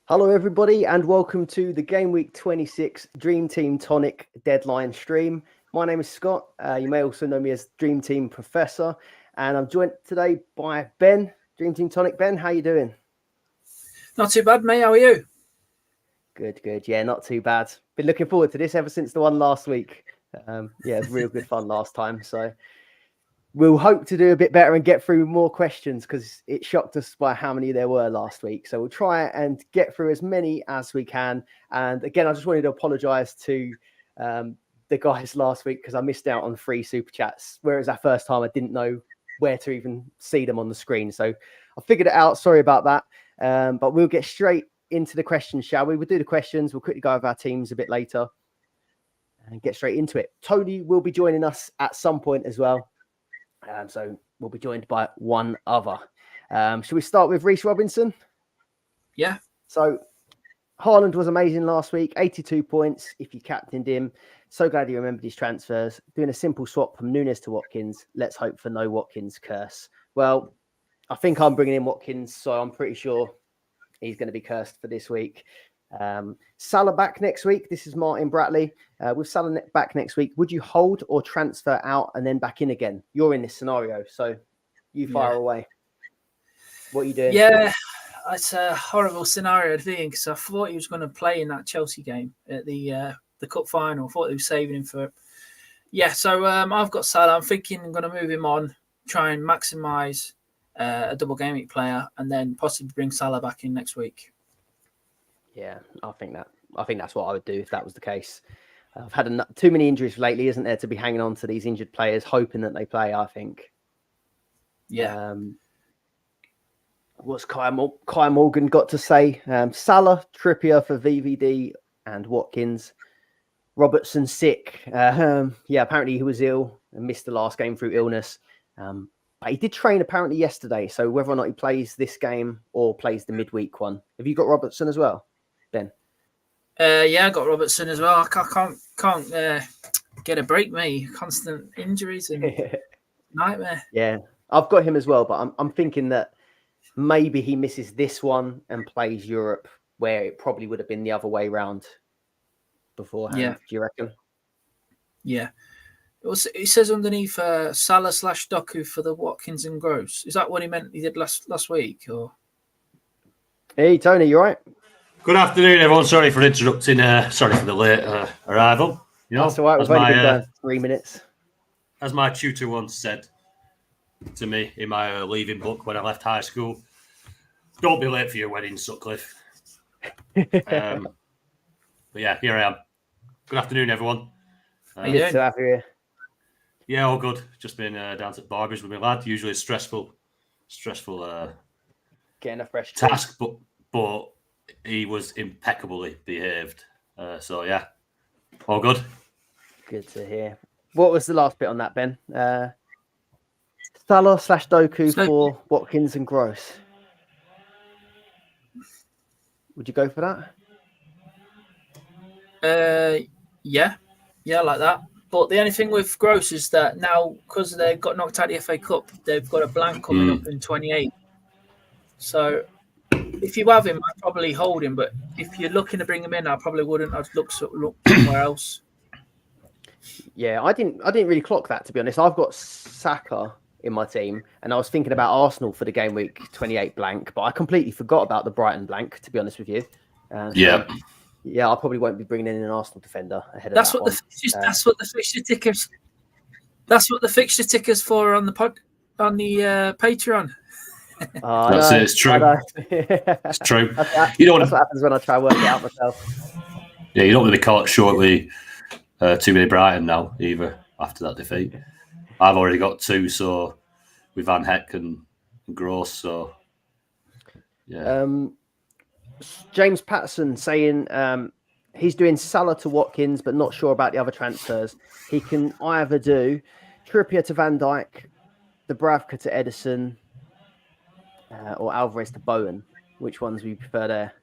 Hello, everybody, and welcome to the Game Week 26 Dream Team Tonic Deadline stream. My name is Scott. You may also know me as Dream Team Professor, and I'm joined today by Ben, Dream Team Tonic. Ben, how you doing? Not too bad, mate. How are you? Good. Yeah, not too bad. Been looking forward to this ever since the one last week. Yeah, it was real good fun last time. So we'll hope to do a bit better and get through more questions because it shocked us by how many there were last week. So we'll try and get through as many as we can. And again, I just wanted to apologize to the guys last week because I missed out on 3 super chats. Whereas that first time I didn't know where to even see them on the screen. So I figured it out. Sorry about that. But we'll get straight into the questions, shall we? We'll do the questions. We'll quickly go over our teams a bit later and get straight into it. Tony will be joining us at some point as well. So we'll be joined by one other. Should we start with Reece Robinson? Yeah. So Haaland was amazing last week, 82 points if you captained him. So glad he remembered his transfers. Doing a simple swap from Nunes to Watkins. Let's hope for no Watkins curse. Well, I think I'm bringing in Watkins, so I'm pretty sure he's going to be cursed for this week. Salah back next week. This is Martin Bratley. With Salah back next week, would you hold or transfer out and then back in again? You're in this scenario, so you fire away. What are you doing? Yeah, it's a horrible scenario to be in because I thought he was going to play in that Chelsea game at the cup final. I thought they were saving him for it. Yeah, so I've got Salah. I'm thinking I'm going to move him on, try and maximise a double game week player, and then possibly bring Salah back in next week. Yeah, I think that's what I would do if that was the case. I've had too many injuries lately, isn't there, to be hanging on to these injured players, hoping that they play, I think. Yeah. What's Kai Morgan got to say? Salah, Trippier for VVD and Watkins. Robertson sick. Apparently he was ill and missed the last game through illness. But he did train apparently yesterday, so whether or not he plays this game or plays the midweek one. Have you got Robertson as well, Ben? Yeah, I got Robertson as well. I can't get a break, mate. Constant injuries and nightmare. Yeah, I've got him as well, but I'm thinking that maybe he misses this one and plays Europe, where it probably would have been the other way round beforehand. Yeah. Do you reckon? Yeah. It says underneath Salah/Doku for the Watkins and Gross. Is that what he meant he did last week? Or Hey, Tony, you all right? Good afternoon, everyone. Sorry for interrupting. Sorry for the late arrival. You know, that's all right. We've only been done 3 minutes. As my tutor once said to me in my leaving book when I left high school, don't be late for your wedding, Sutcliffe. But yeah, here I am. Good afternoon, everyone. Good to have you here. Yeah, all good. Just been down to the Barbies with my lad. Usually a stressful getting a fresh task, but he was impeccably behaved. So yeah, all good. Good to hear. What was the last bit on that, Ben? Salah/Doku for Watkins and Gross. Would you go for that? Yeah, I like that. But the only thing with Gross is that now, because they got knocked out of the FA Cup, they've got a blank coming up in 28. So if you have him, I'd probably hold him. But if you're looking to bring him in, I probably wouldn't. I'd look somewhere else. Yeah, I didn't really clock that, to be honest. I've got Saka in my team, and I was thinking about Arsenal for the game week 28 blank, but I completely forgot about the Brighton blank, to be honest with you. Yeah, I probably won't be bringing in an Arsenal defender ahead of that one. That's what the fixture tickers. That's what the fixture tickers for on the Patreon. That's it. It's true. It's true. That's what happens when I try to work it out myself. Yeah, you don't want to be caught shortly too many Brighton now either after that defeat. I've already got 2, so with Van Heck and Gross. So yeah. James Patterson saying he's doing Salah to Watkins, but not sure about the other transfers. He can either do Trippier to Van Dijk, Dubravka to Edison, or Alvarez to Bowen. Which ones would you prefer there?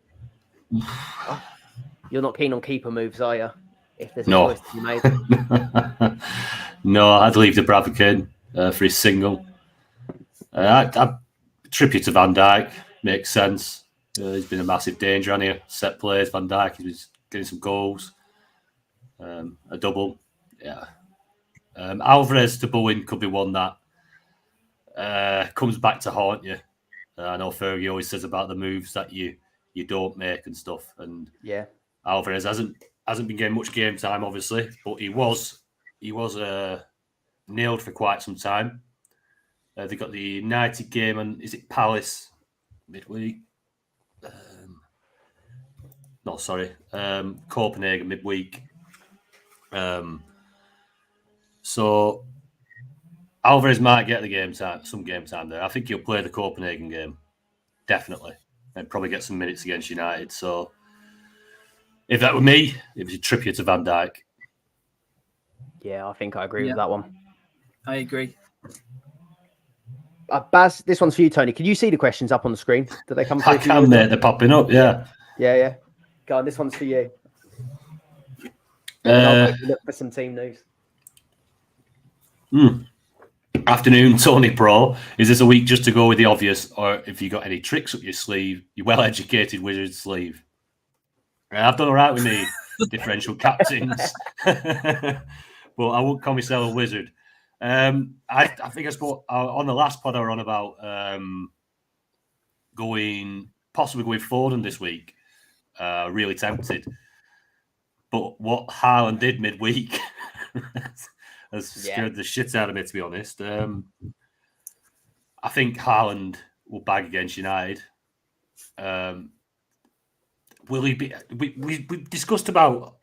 You're not keen on keeper moves, are you? If there's a choice to be made. No, I'd leave Dubravka in for his single. Trippier to Van Dijk makes sense. He's been a massive danger on here. Set plays, Van Dijk, he's getting some goals. A double. Yeah. Alvarez to Bowen could be one that comes back to haunt you. I know Fergie always says about the moves that you don't make and stuff. And yeah, Alvarez hasn't been getting much game time, obviously, but he was nailed for quite some time. They got the United game, and is it Palace midweek? Copenhagen midweek. So Alvarez might get some game time there. I think he'll play the Copenhagen game, definitely, and probably get some minutes against United. So if that were me, it was a Trippier to Van Dijk. Yeah, I think I agree with that one. I agree. Baz, this one's for you, Tony. Can you see the questions up on the screen? Do they come through? I can, mate. They're popping up, yeah. Yeah. Go on, this one's for you. I'll look for some team news. Afternoon, Tony Pro. Is this a week just to go with the obvious, or if you got any tricks up your sleeve, your well-educated wizard sleeve? I've done all right with me differential captains, but I won't call myself a wizard. I think I spoke on the last pod I were on about possibly going Foden this week. Really tempted, but what Haaland did midweek has scared the shit out of me, to be honest. I think Haaland will bag against United. Will he be? We discussed about.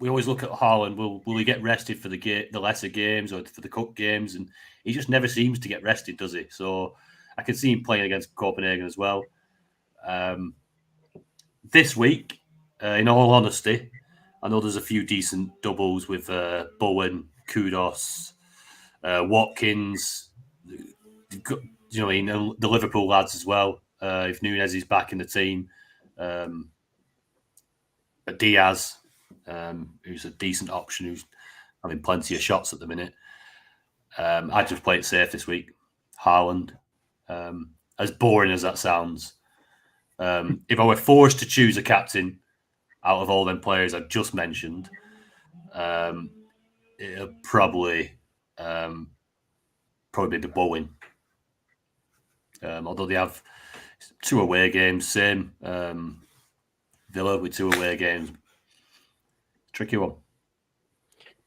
We always look at Haaland. Will he get rested for the lesser games or for the cup games? And he just never seems to get rested, does he? So I can see him playing against Copenhagen as well. This week, in all honesty, I know there's a few decent doubles with Bowen, Kudos, Watkins. The Liverpool lads as well. If Nunes is back in the team. Diaz, who's a decent option, who's having plenty of shots at the minute. I just play it safe this week. Haaland. As boring as that sounds, if I were forced to choose a captain out of all them players I've just mentioned, it'll probably be the Bowen. Although they have 2 away games, same. Villa with 2 away games. Tricky one.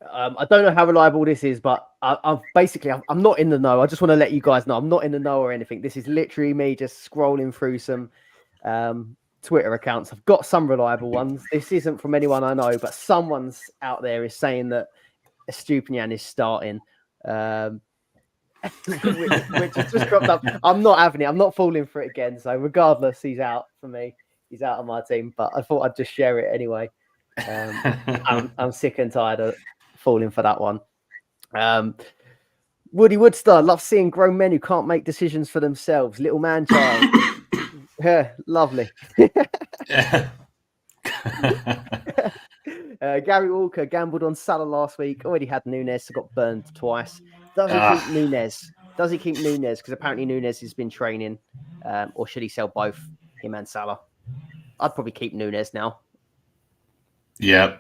I don't know how reliable this is, but I'm not in the know. I just want to let you guys know I'm not in the know or anything. This is literally me just scrolling through some Twitter accounts. I've got some reliable ones. This isn't from anyone I know, but someone's out there is saying that Estupinian is starting. Which has just cropped up. I'm not having it. I'm not falling for it again. So regardless, he's out for me. He's out of my team. But I thought I'd just share it anyway. I'm sick and tired of falling for that one. Woody Woodstar, love seeing grown men who can't make decisions for themselves. Little man child. Yeah, lovely. Gary Walker gambled on Salah last week. Already had Nunes, so got burned twice. Does he keep Nunes? Does he keep Nunes? Because apparently Nunes has been training. Or should he sell both him and Salah? I'd probably keep Nunes now. Yeah.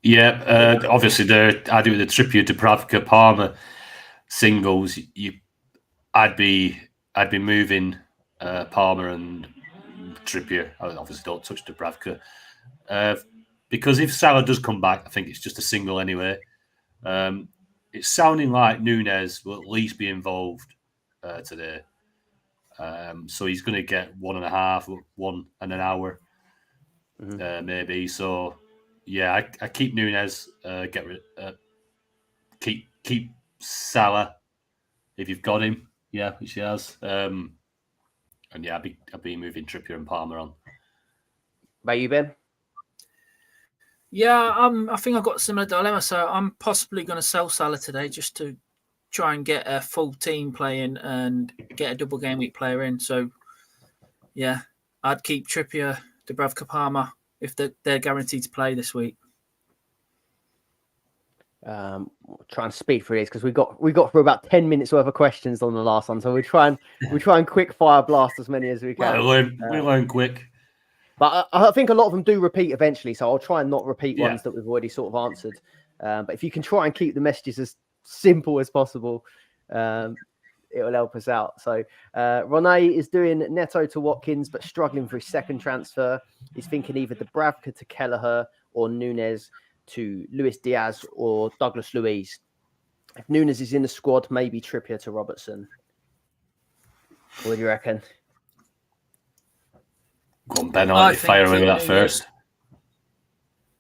Obviously, I do the Trippier, Dubravka, Palmer singles. I'd be moving Palmer and Trippier. I obviously don't touch Dubravka because if Salah does come back, I think it's just a single anyway. It's sounding like Nunes will at least be involved today. So he's going to get 1.5, 1 and an hour, maybe. So yeah, I keep Nunes. Keep Salah if you've got him. Yeah, which he has. And yeah, I'd be moving Trippier and Palmer on. About you, Ben? Yeah, I think I've got a similar dilemma. So I'm possibly going to sell Salah today just to try and get a full team playing and get a double game week player in. So yeah, I'd keep Trippier, Dubravka, Palmer if they're guaranteed to play this week. Try and speed through these because we got through about 10 minutes worth of questions on the last one, so we try and quick fire blast as many as we can. We learn quick. But I think a lot of them do repeat eventually, so I'll try and not repeat ones that we've already sort of answered. But if you can try and keep the messages as simple as possible, it will help us out. So Ronay is doing Neto to Watkins, but struggling for his second transfer. He's thinking either Dubravka to Kelleher or Nunes to Luis Diaz or Douglas Luiz. If Nunes is in the squad, maybe Trippier to Robertson. What do you reckon? Go on, Ben, I'll let you fire away with that first.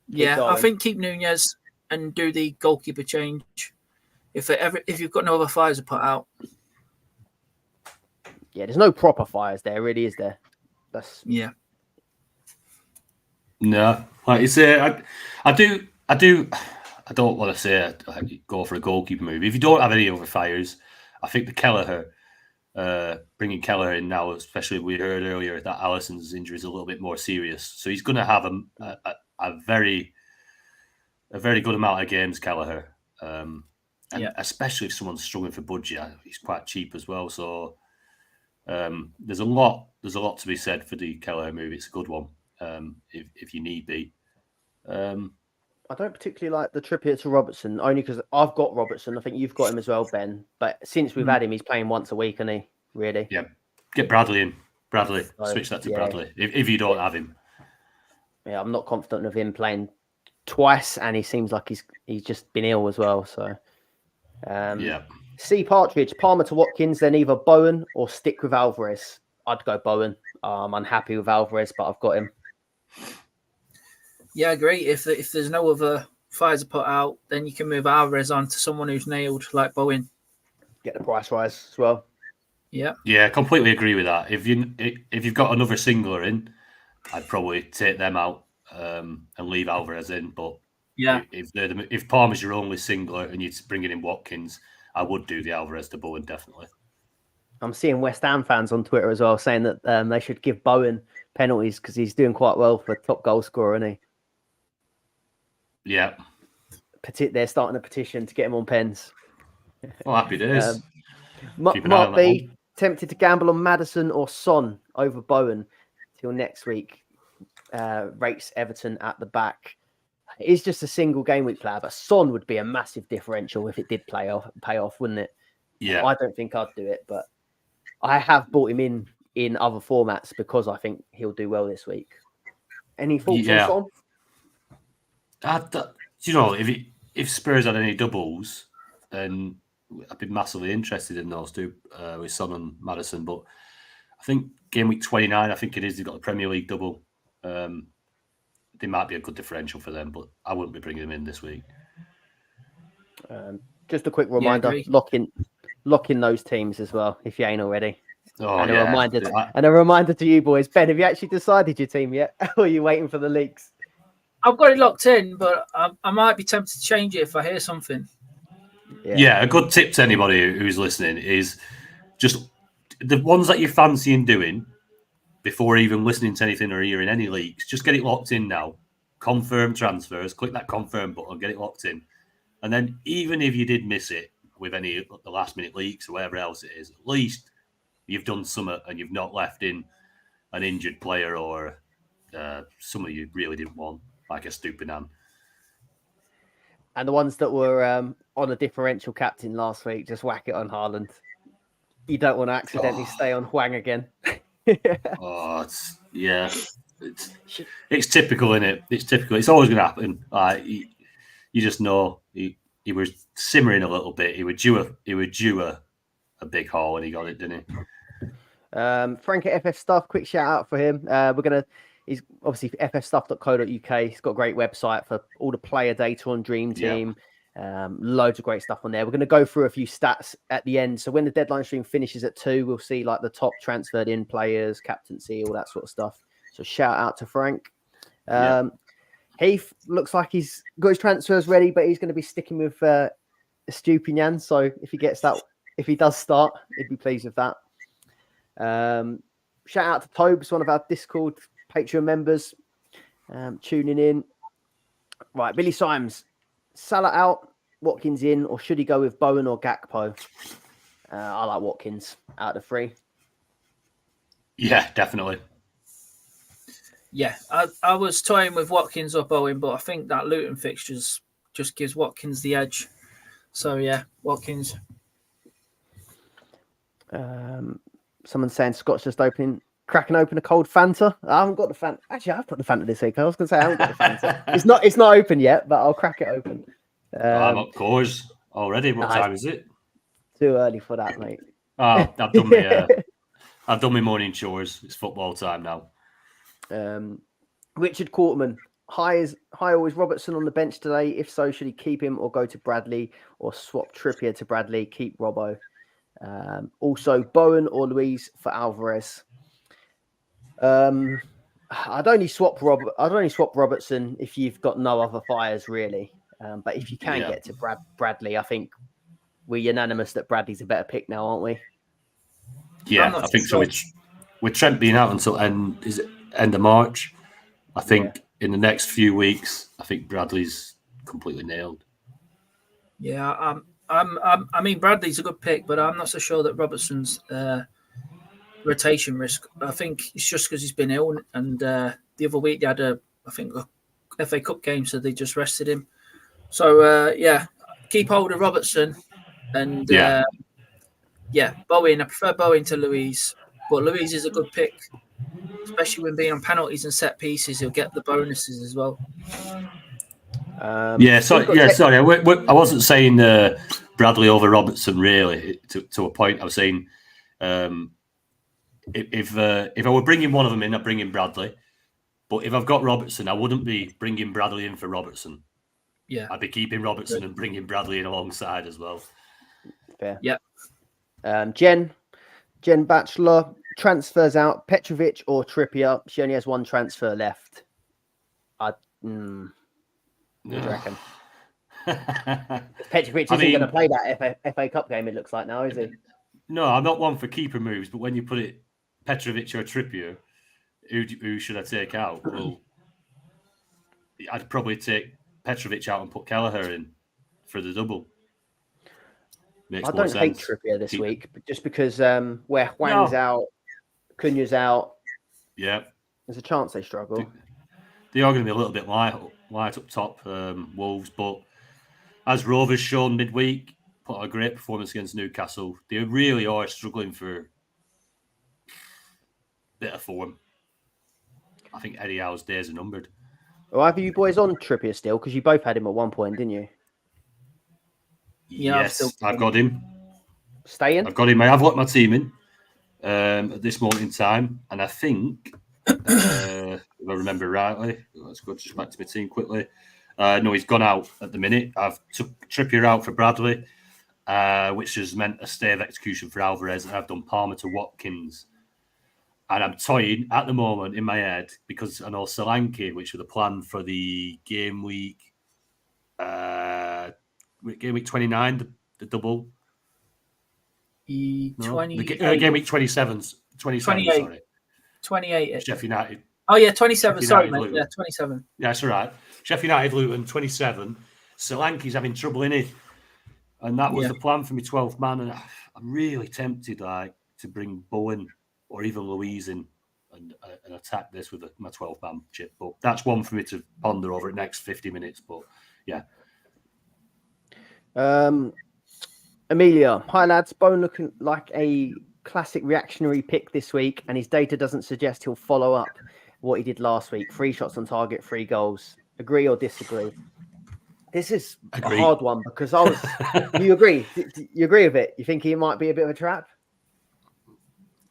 Yeah, I think keep Nunes and do the goalkeeper change. If you've got no other fires to put out. Yeah, there's no proper fires there, really, is there? Yeah. No, like you say, I don't want to say go for a goalkeeper move. If you don't have any other fires, I think the Kelleher, bringing Kelleher in now, especially we heard earlier that Alisson's injury is a little bit more serious, so he's going to have a very good amount of games, Kelleher, and especially if someone's struggling for budget, he's quite cheap as well. So there's a lot to be said for the Kelleher move. It's a good one. If you need be. I don't particularly like the Trippier to Robertson, only because I've got Robertson. I think you've got him as well, Ben. But since we've had him, he's playing once a week, isn't he? Really? Yeah. Get Bradley in. Switch that to Bradley if you don't have him. Yeah, I'm not confident of him playing twice, and he seems like he's just been ill as well. So, C Partridge, Palmer to Watkins, then either Bowen or stick with Alvarez. I'd go Bowen. I'm unhappy with Alvarez, but I've got him. Yeah, I agree. If there's no other fires to put out, then you can move Alvarez on to someone who's nailed, like Bowen. Get the price rise as well. Yeah, completely agree with that. If you've got another singler in, I'd probably take them out and leave Alvarez in. But if Palmer's your only singler and you're bringing in Watkins, I would do the Alvarez to Bowen definitely. I'm seeing West Ham fans on Twitter as well saying that they should give Bowen penalties because he's doing quite well for top goal scorer, isn't he? Yeah. They're starting a petition to get him on pens. Well, happy days. Mark B, tempted to gamble on Maddison or Son over Bowen till next week. Rates Everton at the back. It is just a single game week player, but Son would be a massive differential if it did pay off, wouldn't it? Yeah. I don't think I'd do it, but I have bought him in other formats because I think he'll do well this week. Any thoughts on Son? If Spurs had any doubles, then I'd be massively interested in those two with Son and Maddison. But I think game week 29, I think it is, they've got a Premier League double. They might be a good differential for them, but I wouldn't be bringing them in this week. Just a quick reminder, lock in those teams as well if you ain't already. And a reminder to you boys, Ben, have you actually decided your team yet? Or are you waiting for the leaks? I've got it locked in, but I might be tempted to change it if I hear something. Yeah, a good tip to anybody who's listening is just the ones that you're fancying doing before even listening to anything or hearing any leaks. Just get it locked in now. Confirm transfers. Click that confirm button. Get it locked in. And then even if you did miss it with any of the last minute leaks or whatever else it is, at least you've done something and you've not left in an injured player or someone you really didn't want, like a Stupinan. And the ones that were on a differential captain last week, just whack it on Haaland. You don't want to accidentally stay on Hwang again. It's typical, isn't it? It's typical. It's always going to happen. You just know he was simmering a little bit. He would due a big haul and he got it, didn't he? Frank at FF Stuff, quick shout out for him. He's obviously ffstuff.co.uk. He's got a great website for all the player data on Dream Team. Loads of great stuff on there. We're going to go through a few stats at the end. So when the deadline stream finishes at 2, we'll see like the top transferred in players, captaincy, all that sort of stuff. So shout out to Frank. Heath looks like he's got his transfers ready, but he's going to be sticking with Stupinan. So if he does start, he'd be pleased with that. Shout out to Tobes, one of our Discord Patreon members, tuning in. Right, Billy Symes, Salah out, Watkins in, or should he go with Bowen or Gakpo? I like Watkins out of the three. Yeah, definitely. Yeah, I was toying with Watkins or Bowen, but I think that Luton fixtures just gives Watkins the edge. So yeah, Watkins. Someone's saying Scott's just cracking open a cold Fanta. I haven't got the Fanta. Actually, I've got the Fanta this week. I was going to say I haven't got the Fanta. It's not open yet, but I'll crack it open. I'm up course already. What time is it? Too early for that, mate. Oh, I've done my morning chores. It's football time now. Richard Quarterman. Hi, always Robertson on the bench today? If so, should he keep him or go to Bradley or swap Trippier to Bradley? Keep Robbo. Also, Bowen or Luis for Alvarez. I'd only swap Robertson if you've got no other fires, really. But if you can get to Bradley, I think we're unanimous that Bradley's a better pick now, aren't we? Yeah, I think so. With Trent being out until end of March, I think in the next few weeks, I think Bradley's completely nailed. Yeah, I mean, Bradley's a good pick, but I'm not so sure that Robertson's rotation risk. I think it's just because he's been ill, and the other week they had a FA Cup game, so they just rested him. So keep hold of Robertson, and Bowen. I prefer Bowen to Louise, but Louise is a good pick, especially when being on penalties and set pieces. He'll get the bonuses as well. Sorry. I wasn't saying Bradley over Robertson really. To a point, I was saying if I were bringing one of them in, I'd bring in Bradley. But if I've got Robertson, I wouldn't be bringing Bradley in for Robertson. Yeah, I'd be keeping Robertson and bringing Bradley in alongside as well. Fair. Yeah. Jen Batchelor transfers out Petrovic or Trippier. She only has one transfer left. What do you reckon? Petrovic isn't going to play that FA Cup game, it looks like now, is he? No, I'm not one for keeper moves, but when you put it Petrovic or Trippier, who should I take out? Well, I'd probably take Petrovic out and put Kelleher in for the double. I don't hate Trippier this week, but just because where Hwang's out, Cunha's out, there's a chance they struggle. They are going to be a little bit light up top, Wolves, but as Rovers shown midweek, put a great performance against Newcastle. They really are struggling for a bit of form. I think Eddie Howe's days are numbered. Well, have you boys on Trippier still? Because you both had him at one point, didn't you? Yeah, yes, I've got him. Staying? I've got him. I have locked my team in at this moment in time, and I think, if I remember rightly, let's go just back to my team quickly. No, he's gone out at the minute. I've took Trippier out for Bradley, which has meant a stay of execution for Alvarez, and I've done Palmer to Watkins. And I'm toying at the moment in my head because I know Solanke, which was the plan for the game week 29, the double. Game week 27, sorry. 28. Sheffield United. Oh, yeah, 27. Sorry, mate. Yeah, 27. Yeah, that's all right. Sheffield United, Luton, 27. Solanke's having trouble in it. And that was the plan for me 12th man. And I'm really tempted to bring Bowen or even Louise in and attack this with my 12-man chip. But that's one for me to ponder over the next 50 minutes. But, yeah. Amelia, hi, lads. Bowen looking like a classic reactionary pick this week, and his data doesn't suggest he'll follow up what he did last week. 3 shots on target, 3 goals. Agree or disagree? This is a hard one because you agree? You agree with it? You think he might be a bit of a trap?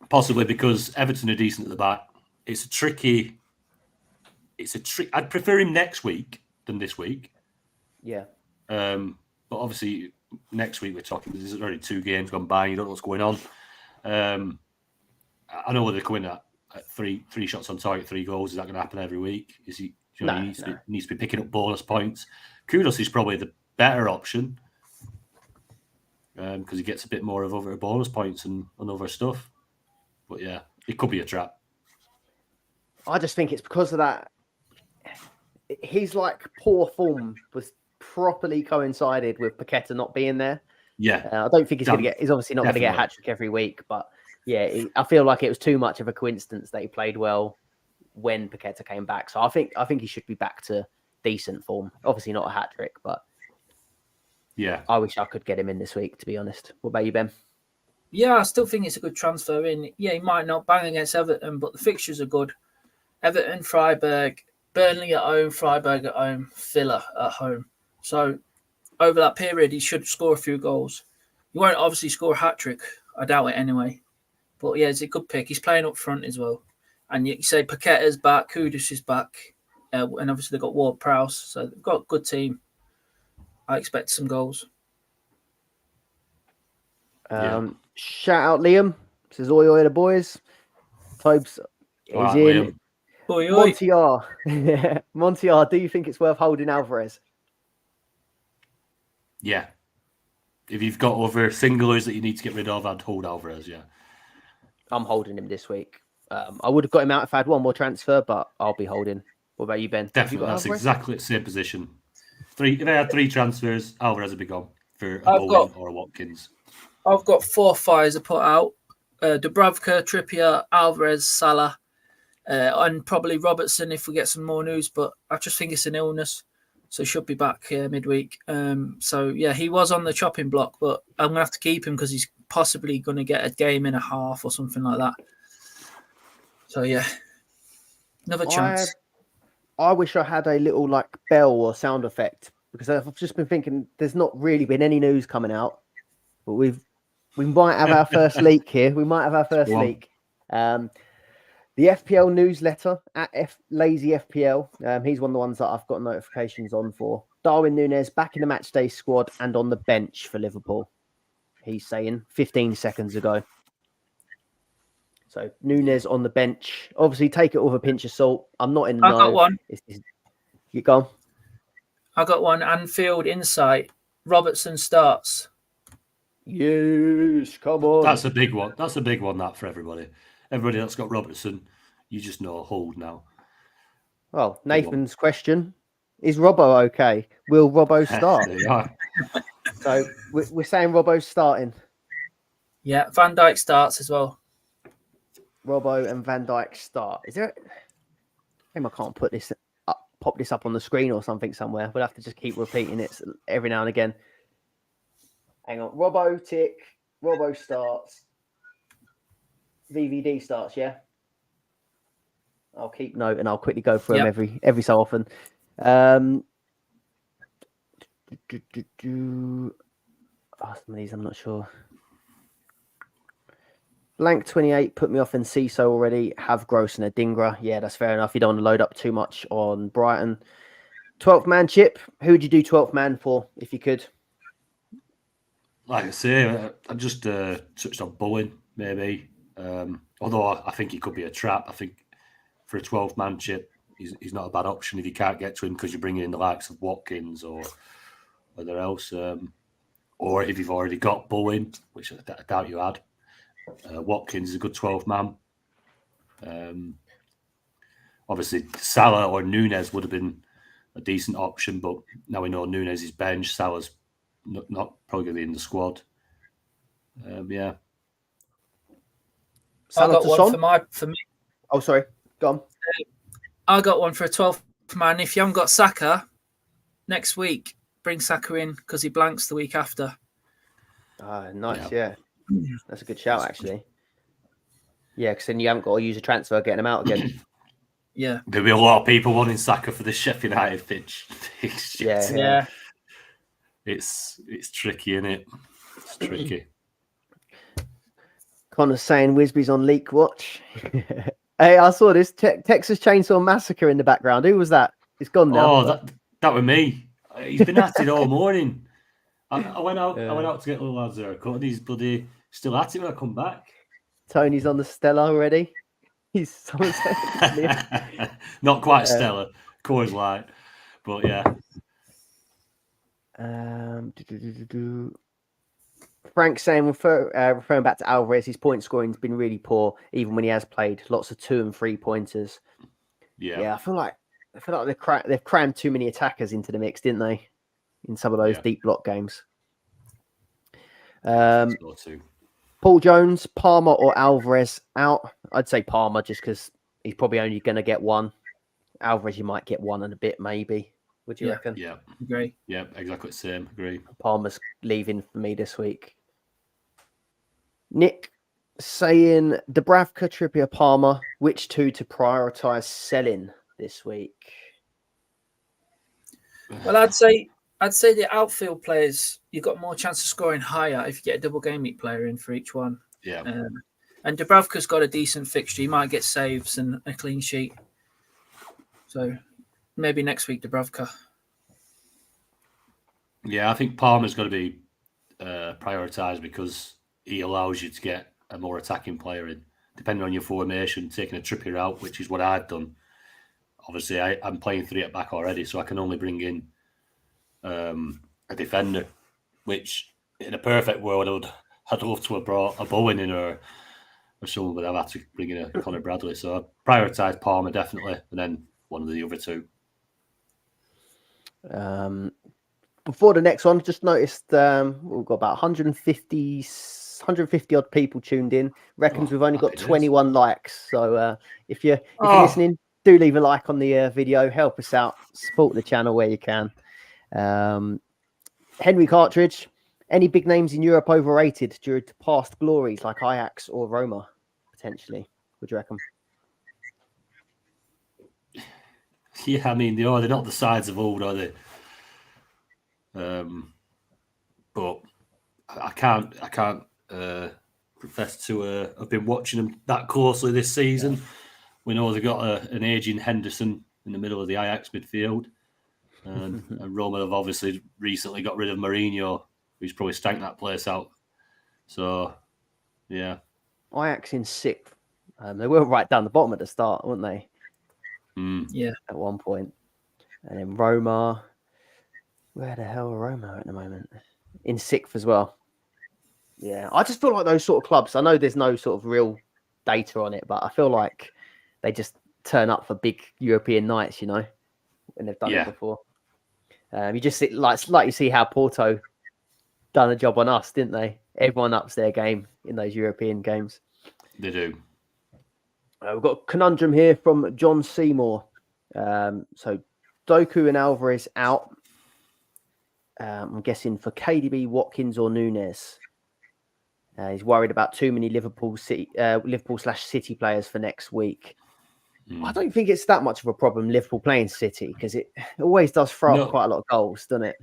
Possibly because Everton are decent at the back. I'd prefer him next week than this week. Yeah. But obviously next week we're talking. There's already 2 games gone by. You don't know what's going on. I know where they're coming at 3 shots on target, 3 goals. Is that going to happen every week? Is he? He needs to be picking up bonus points. Kudos is probably the better option because he gets a bit more of other bonus points and other stuff. But yeah, it could be a trap. I just think it's because of that. His poor form was properly coincided with Paqueta not being there. Yeah. I don't think he's going to get. He's obviously not going to get a Definitely. hat trick every week, but yeah, I feel like it was too much of a coincidence that he played well when Paqueta came back. So I think he should be back to decent form. Obviously not a hat trick, but Yeah. I wish I could get him in this week, to be honest. What about you, Ben? Yeah, I still think it's a good transfer in. Yeah, he might not bang against Everton, but the fixtures are good. Everton, Freiburg, Burnley at home, Freiburg at home, Villa at home. So over that period, he should score a few goals. He won't obviously score a hat trick. I doubt it anyway. But yeah, it's a good pick. He's playing up front as well. And you say Paqueta's back, Kudus is back, and obviously they've got Ward-Prowse, so they've got a good team. I expect some goals. Shout out Liam. Says oi oi the boys. Tobes is All right, in. Liam. Oi, oi. Montiar. Montiar, do you think it's worth holding Alvarez? Yeah. If you've got other singlers that you need to get rid of, I'd hold Alvarez, yeah. I'm holding him this week. I would have got him out if I had one more transfer, but I'll be holding. What about you, Ben? Definitely, that's Alvarez? exactly the same position. If I had 3 transfers, Alvarez would be gone for a I've Bowen got- or a Watkins. I've got 4 fires to put out. Dubravka, Trippier, Alvarez, Salah, and probably Robertson if we get some more news. But I just think it's an illness, so he should be back midweek. So yeah, he was on the chopping block, but I'm gonna have to keep him because he's possibly going to get a game and a half or something like that. So yeah, another chance. I wish I had a little like bell or sound effect because I've just been thinking there's not really been any news coming out, but we might have our first leak here. We might have our first Go on. leak. The FPL newsletter at Lazy FPL. He's one of the ones that I've got notifications on for. Darwin Núñez back in the matchday squad and on the bench for Liverpool. He's saying 15 seconds ago. So Núñez on the bench. Obviously, take it with a pinch of salt. I'm not in the know. I got one. You go. I got one. Anfield Insight. Robertson starts. Yes, come on. That's a big one. That's a big one, that, for everybody. Everybody that's got Robertson, you just know hold now. Well, Nathan's question, is Robbo okay? Will Robbo start? There you are. So we're saying Robbo's starting. Yeah, Van Dijk starts as well. Robbo and Van Dijk start. Is there? Maybe I can't put this up, pop this up on the screen or something somewhere. We'll have to just keep repeating it every now and again. Hang on. Robbo tick. Robbo starts. VVD starts. Yeah. I'll keep note and I'll quickly go through them every so often. Some of these I'm not sure. Blank 28 put me off in CISO already. Have Gross and Adingra. Yeah, that's fair enough. You don't want to load up too much on Brighton. 12th man chip. Who would you do 12th man for if you could? Like I say, I just touched on Bowen, maybe. Although I think he could be a trap. I think for a 12-man chip, he's not a bad option if you can't get to him because you're bringing in the likes of Watkins or whether else. Or if you've already got Bowen, which I doubt you had. Watkins is a good 12-man. Obviously, Salah or Núñez would have been a decent option, but now we know Núñez is bench. Salah's not probably going to be in the squad. Yeah. I got one for me. Oh, sorry. Go on. I got one for a 12th man. If you haven't got Saka, next week, bring Saka in because he blanks the week after. Nice, yeah. That's a good shout, actually. Yeah, because then you haven't got to use a transfer getting him out again. Yeah. There'll be a lot of people wanting Saka for the Sheffield United pitch. Yeah. It's tricky, isn't it? It's tricky. Connor's saying Wisby's on leak watch. Hey, I saw this Texas Chainsaw Massacre in the background. Who was that? It's gone now. Oh, that was me. He's been at it all morning. I went out. I went out to get little lads there. And he's bloody still at it when I come back. Tony's on the Stella already. He's not quite Stella, Coors Light, but yeah. Frank saying, referring back to Alvarez, his point scoring has been really poor, even when he has played. Lots of 2 and 3 pointers. Yeah. I feel like they've crammed too many attackers into the mix, didn't they? in some of those deep block games. So too. Paul Jones, Palmer or Alvarez out? I'd say Palmer just because he's probably only going to get one. Alvarez, you might get one and a bit, maybe. Would you reckon? Yeah. Agree. Yeah, exactly the same. Agree. Palmer's leaving for me this week. Nick saying Dubravka, Trippier, Palmer. Which two to prioritise selling this week? Well, I'd say the outfield players, you've got more chance of scoring higher if you get a double game week player in for each one. Yeah. And Dubravka's got a decent fixture. He might get saves and a clean sheet. So maybe next week, Dubravka. Yeah, I think Palmer's got to be prioritised because he allows you to get a more attacking player in, depending on your formation, taking a Trippier out, which is what I've done. Obviously, I'm playing 3 at back already, so I can only bring in a defender, which in a perfect world, I'd love to have brought a Bowen in or someone, but I've had to bring in a Conor Bradley. So I prioritise Palmer definitely, and then one of the other two. Before the next one, just noticed we've got about 150 odd people tuned in. Reckons we've only got 21 likes. So if you're listening, do leave a like on the video. Help us out. Support the channel where you can. Henry Cartridge. Any big names in Europe overrated due to past glories like Ajax or Roma, potentially? Would you reckon? Yeah, I mean, they're not the sides of old, are they? But I can't profess to have been watching them that closely this season. Yeah. We know they've got an aging Henderson in the middle of the Ajax midfield, and Roma have obviously recently got rid of Mourinho, who's probably stank that place out. So, yeah. Ajax in 6th. They were right down the bottom at the start, weren't they? Yeah. At one point. And then Roma. Where the hell are Roma at the moment? In 6th as well. Yeah. I just feel like those sort of clubs, I know there's no sort of real data on it, but I feel like they just turn up for big European nights, you know, when they've done it before. You just see, like you see how Porto done a job on us, didn't they? Everyone ups their game in those European games. They do. We've got a conundrum here from John Seymour. So Doku and Alvarez out. I'm guessing for KDB, Watkins or Nunes. He's worried about too many Liverpool/City players for next week. I don't think it's that much of a problem, Liverpool playing City, because it always does throw up quite a lot of goals, doesn't it?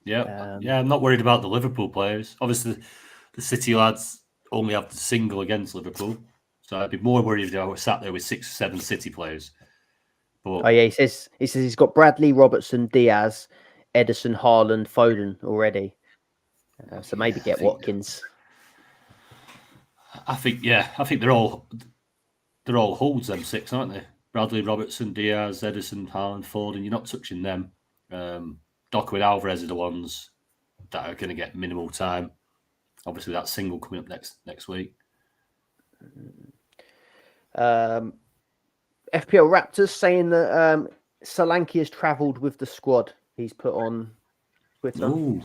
Yeah. I'm not worried about the Liverpool players. Obviously, the City lads only have the single against Liverpool. So I'd be more worried if I was sat there with 6 or 7 City players. But he says he's got Bradley, Robertson, Diaz, Ederson, Haaland, Foden already. So maybe get Watkins. I think they're all holds, them 6, aren't they? Bradley, Robertson, Diaz, Ederson, Haaland, Foden. You're not touching them. Doku and Alvarez are the ones that are going to get minimal time. Obviously, that single coming up next week. FPL Raptors saying that Solanke has travelled with the squad. He's put on Twitter. Ooh,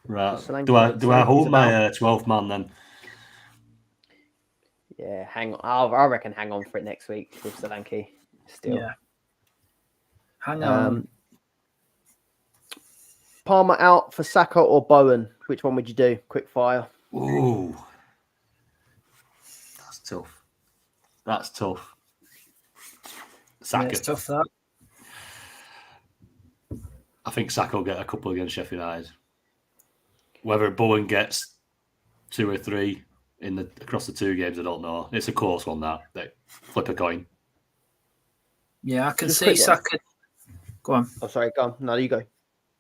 right. So do I hold my 12-man then? Yeah, hang on. I reckon hang on for it next week with Solanke. Still. Yeah. Hang on. Palmer out for Saka or Bowen. Which one would you do? Quick fire. Ooh. That's tough. Saka. Yeah, it's tough, that. I think Saka will get a couple against Sheffield United. Whether Bowen gets 2 or 3 across the 2 games, I don't know. It's a close one, that. They flip a coin. Yeah, I can see Saka. Go on. Oh, sorry, go on. No, you go. I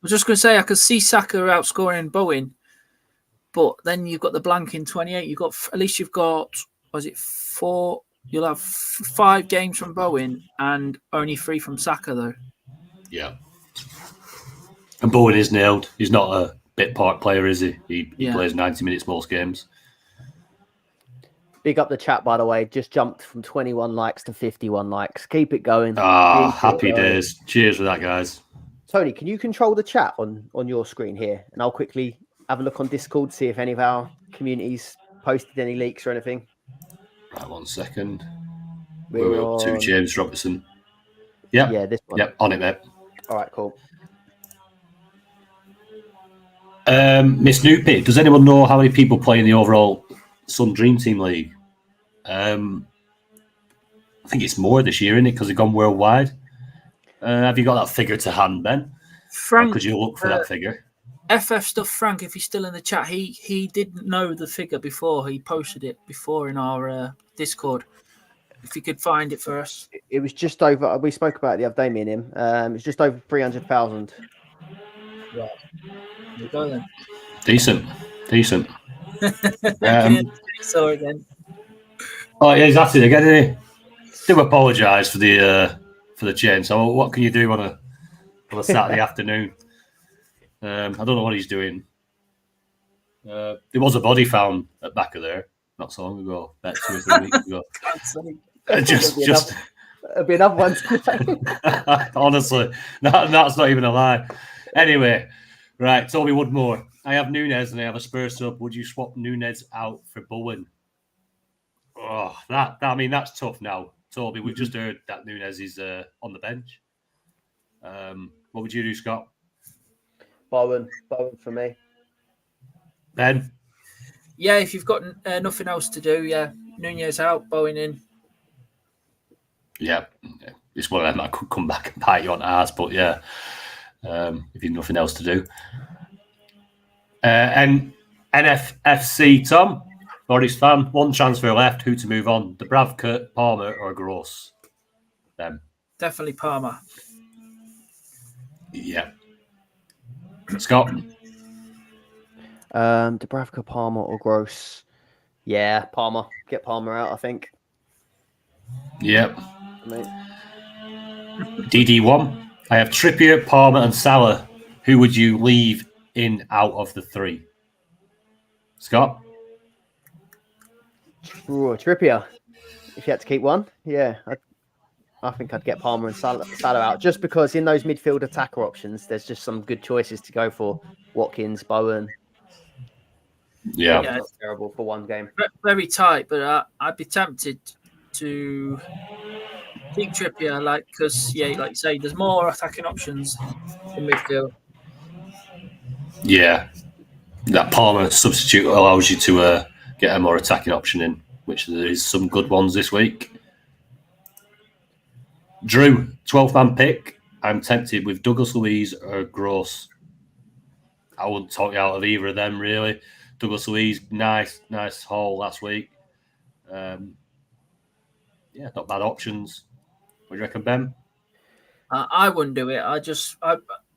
was just going to say, I could see Saka outscoring Bowen, but then you've got the blank in 28. At least you've got, was it 4? You'll have 5 games from Bowen and only 3 from Saka, though. Yeah. And Bowen is nailed. He's not a bit part player, is he? He plays 90 minutes most games. Big up the chat, by the way. Just jumped from 21 likes to 51 likes. Keep it going. Happy days. Cheers for that, guys. Tony, can you control the chat on your screen here? And I'll quickly have a look on Discord, see if any of our communities posted any leaks or anything. Right, 1 second. We're up to on... James Robertson. Yep. Yeah, this one. Yep, on it, mate. All right, cool. Miss Snoopy, does anyone know how many people play in the overall Sun Dream Team League? I think it's more this year, isn't it? Because they've gone worldwide. Have you got that figure to hand, Ben? Frank, or could you look for that figure? FF Stuff Frank, if he's still in the chat, he didn't know the figure before. He posted it before in our Discord. If you could find it for us. It was just over... We spoke about it the other day, me and him. It was just over 300,000. Right. There you go then. Decent. Saw again. Oh yeah, he's at it again, isn't he? Do apologise for the change. So what can you do on a Saturday afternoon? I don't know what he's doing. There was a body found at back of there not so long ago, about 2 or 3 weeks ago. It'll be another one today. Honestly, that's not even a lie. Anyway, right, Toby Woodmore. I have Nunez and I have a Spurs sub. Would you swap Nunez out for Bowen? Oh, that's tough now, Toby. We've just heard that Nunez is on the bench. What would you do, Scott? Bowen for me. Ben? Yeah, if you've got nothing else to do, yeah, Nunez out, Bowen in. Yeah, it's one of them. I could come back and bite you on ass, but yeah, if you've nothing else to do. And NFFC Tom, Boris fan, one transfer left. Who to move on? Dubravka, Palmer, or Gross? Them. Definitely Palmer. Yeah. Scott. Dubravka, Palmer, or Gross? Yeah, Palmer. Get Palmer out, I think. Yep. Mate. DD1. I have Trippier, Palmer, and Salah. Who would you leave in out of the three? Scott? Ooh, Trippier. If you had to keep one, yeah. I think I'd get Palmer and Salah out, just because in those midfield attacker options, there's just some good choices to go for. Watkins, Bowen. Yeah. Not terrible for one game. Very tight, but I'd be tempted to keep Trippier, because like you say, there's more attacking options in midfield. Yeah. That Palmer substitute allows you to get a more attacking option in, which there is some good ones this week. Drew, 12-man pick. I'm tempted with Douglas Luiz or Gross. I wouldn't talk you out of either of them, really. Douglas Luiz, nice haul last week. Yeah, not bad options. What do you reckon, Ben? I wouldn't do it.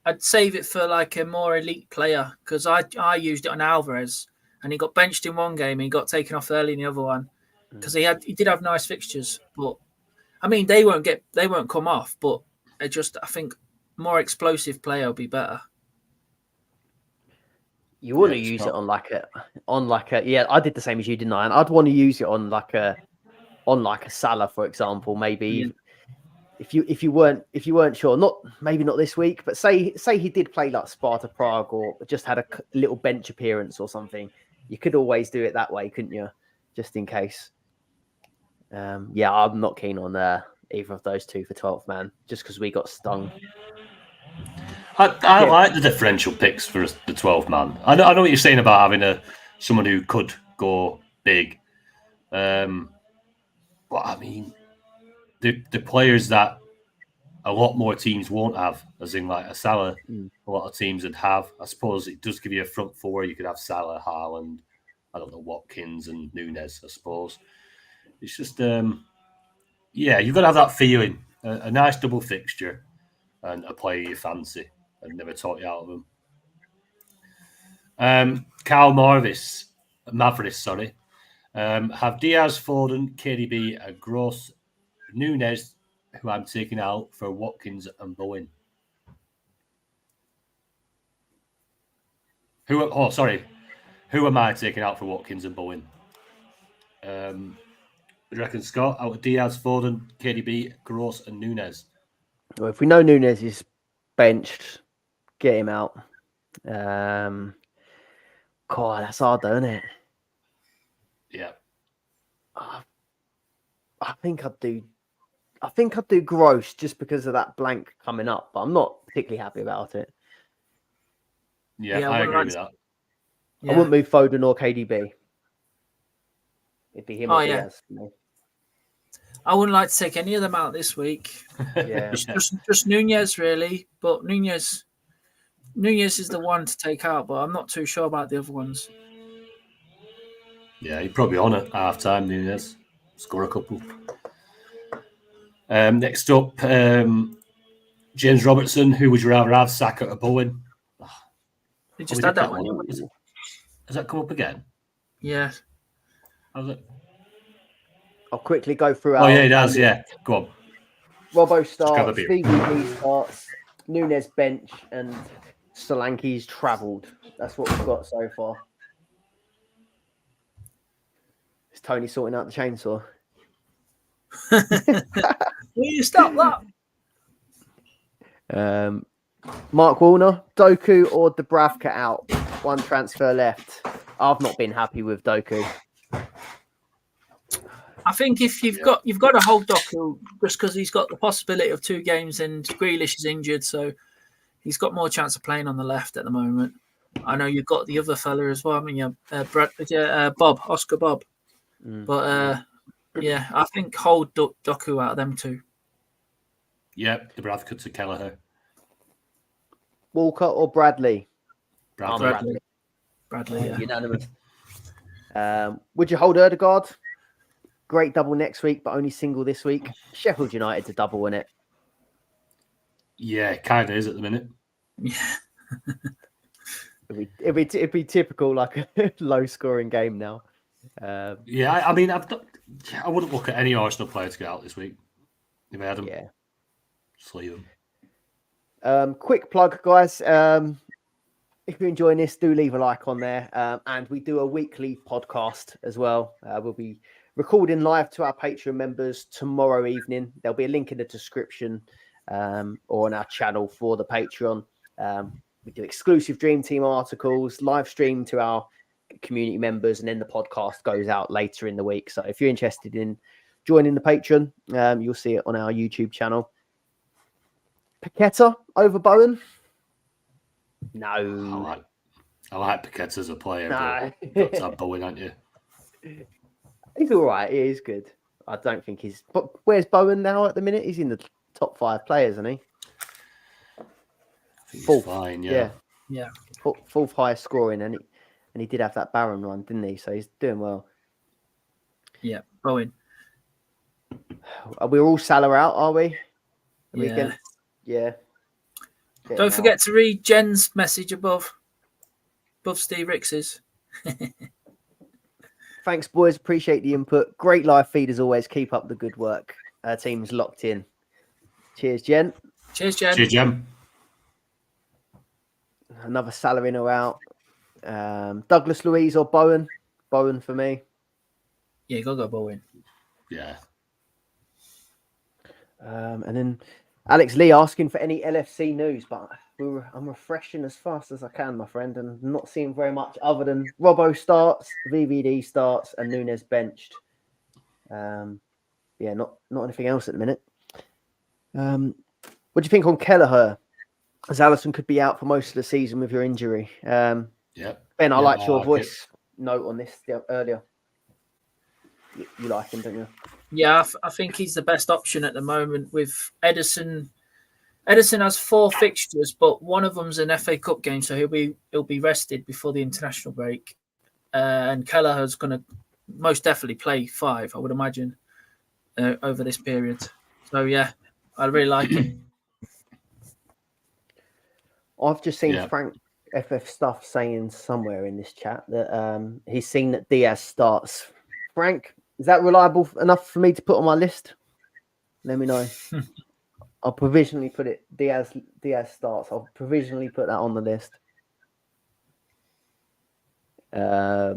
I'd save it for a more elite player, because I used it on Alvarez and he got benched in one game and he got taken off early in the other one because he did have nice fixtures, but I mean they won't come off, but I think more explosive player will be better. You want to use it on yeah, I did the same as you, didn't I? And I'd want to use it on a Salah, for example, maybe. Yeah. If you weren't sure, maybe not this week, but say he did play like Sparta Prague or just had a little bench appearance or something, you could always do it that way, couldn't you? Just in case. Yeah, I'm not keen on either of those two for 12th man, just because we got stung. I like the differential picks for the 12 man. I know what you're saying about having someone who could go big, but I mean. The players that a lot more teams won't have, as in like a Salah, a lot of teams would have. I suppose it does give you a front four. You could have Salah, Haaland, I don't know, Watkins and Nunez, I suppose. It's just, yeah, you've got to have that feeling. A nice double fixture and a player you fancy and never talk you out of them. Carl Mavris, sorry. Have Diaz, Foden, KDB, and Gross, Nunez, who I'm taking out for Watkins and Bowen. Who am I taking out for Watkins and Bowen? What do you reckon, Scott? Out of Diaz, Foden, KDB, Gross, and Nunez. Well, if we know Nunez is benched, Get him out. God, that's hard, though, isn't it? Yeah. I think I'd do Gross just because of that blank coming up, but I'm not particularly happy about it. Yeah, I agree with that. I wouldn't move Foden or KDB. It'd be him or yeah. Diaz. You know? I wouldn't like to take any of them out this week. Yeah. Just Nunez, really. But Nunez is the one to take out, but I'm not too sure about the other ones. Yeah, he'd probably on at half time, Nunez. Score a couple. Next up, James Robertson. Who would you rather have, Saka or Bowen? They just had that one. Has that come up again? Yeah. How's it? I'll quickly go through. Oh, yeah, it does. Yeah, go on. Robbo starts, VVD starts, Nunez bench, and Solanke's travelled. That's what we've got so far. Is Tony sorting out the chainsaw? Will you stop that? Mark Warner, Doku or Dubravka out. One transfer left. I've not been happy with Doku. I think if you've got to hold Doku just because he's got the possibility of 2 games and Grealish is injured, so he's got more chance of playing on the left at the moment. I know you've got the other fella as well. I mean, Oscar Bob. But yeah, I think hold Doku out of them 2. Yep, Dubravka to Kelleher. Walker or Bradley? Bradley, yeah. Unanimous. Would you hold Ødegaard? Great double next week, but only single this week. Sheffield United to double in it. Yeah, it kind of is at the minute. Yeah. It'd be typical, like a low-scoring game now. Yeah, I mean, I wouldn't look at any Arsenal player to get out this week if I had them. Yeah. Just leave them. Quick plug, guys. If you're enjoying this, do leave a like on there. And we do a weekly podcast as well. We'll be recording live to our Patreon members tomorrow evening. There'll be a link in the description or on our channel for the Patreon. We do exclusive Dream Team articles, live stream to our community members, and then the podcast goes out later in the week. So if you're interested in joining the Patreon, you'll see it on our YouTube channel. Paqueta over Bowen? No. I like Paqueta as a player, No. but you've got to have Bowen, aren't you? He's all right. He is good. I don't think he's... But where's Bowen now at the minute? He's in the top 5 players, isn't he? I think Fourth. He's fine, yeah. Fourth highest scoring, and he did have that Baron run, didn't he? So he's doing well. Yeah, Bowen. We're all Salah out, are we? Yeah. Get Don't forget to read Jen's message above Steve Ricks's. Thanks, boys. Appreciate the input. Great live feed as always. Keep up the good work. Our team's locked in. Cheers, Jen. Cheers, Jen. Cheers, Jen. Another Salah in or out. Douglas Luiz or Bowen? Bowen for me. Yeah, go Bowen. Yeah. And then Alex Lee asking for any LFC news, but I'm refreshing as fast as I can, my friend, and not seeing very much other than Robbo starts, VVD starts, and Nunez benched. Not anything else at the minute. What do you think on Kelleher? As Alisson could be out for most of the season with your injury. Ben, I liked your voice note on this earlier. You like him, don't you? Yeah, I think he's the best option at the moment with Ederson. Ederson has 4 fixtures, but one of them's an FA Cup game, so he'll be rested before the international break. And Kelleher's going to most definitely play 5, I would imagine, over this period. So yeah, I really like it. I've just seen Frank FF stuff saying somewhere in this chat that he's seen that Diaz starts. Frank, is that reliable enough for me to put on my list? Let me know. I'll provisionally put it. Diaz starts. I'll provisionally put that on the list. I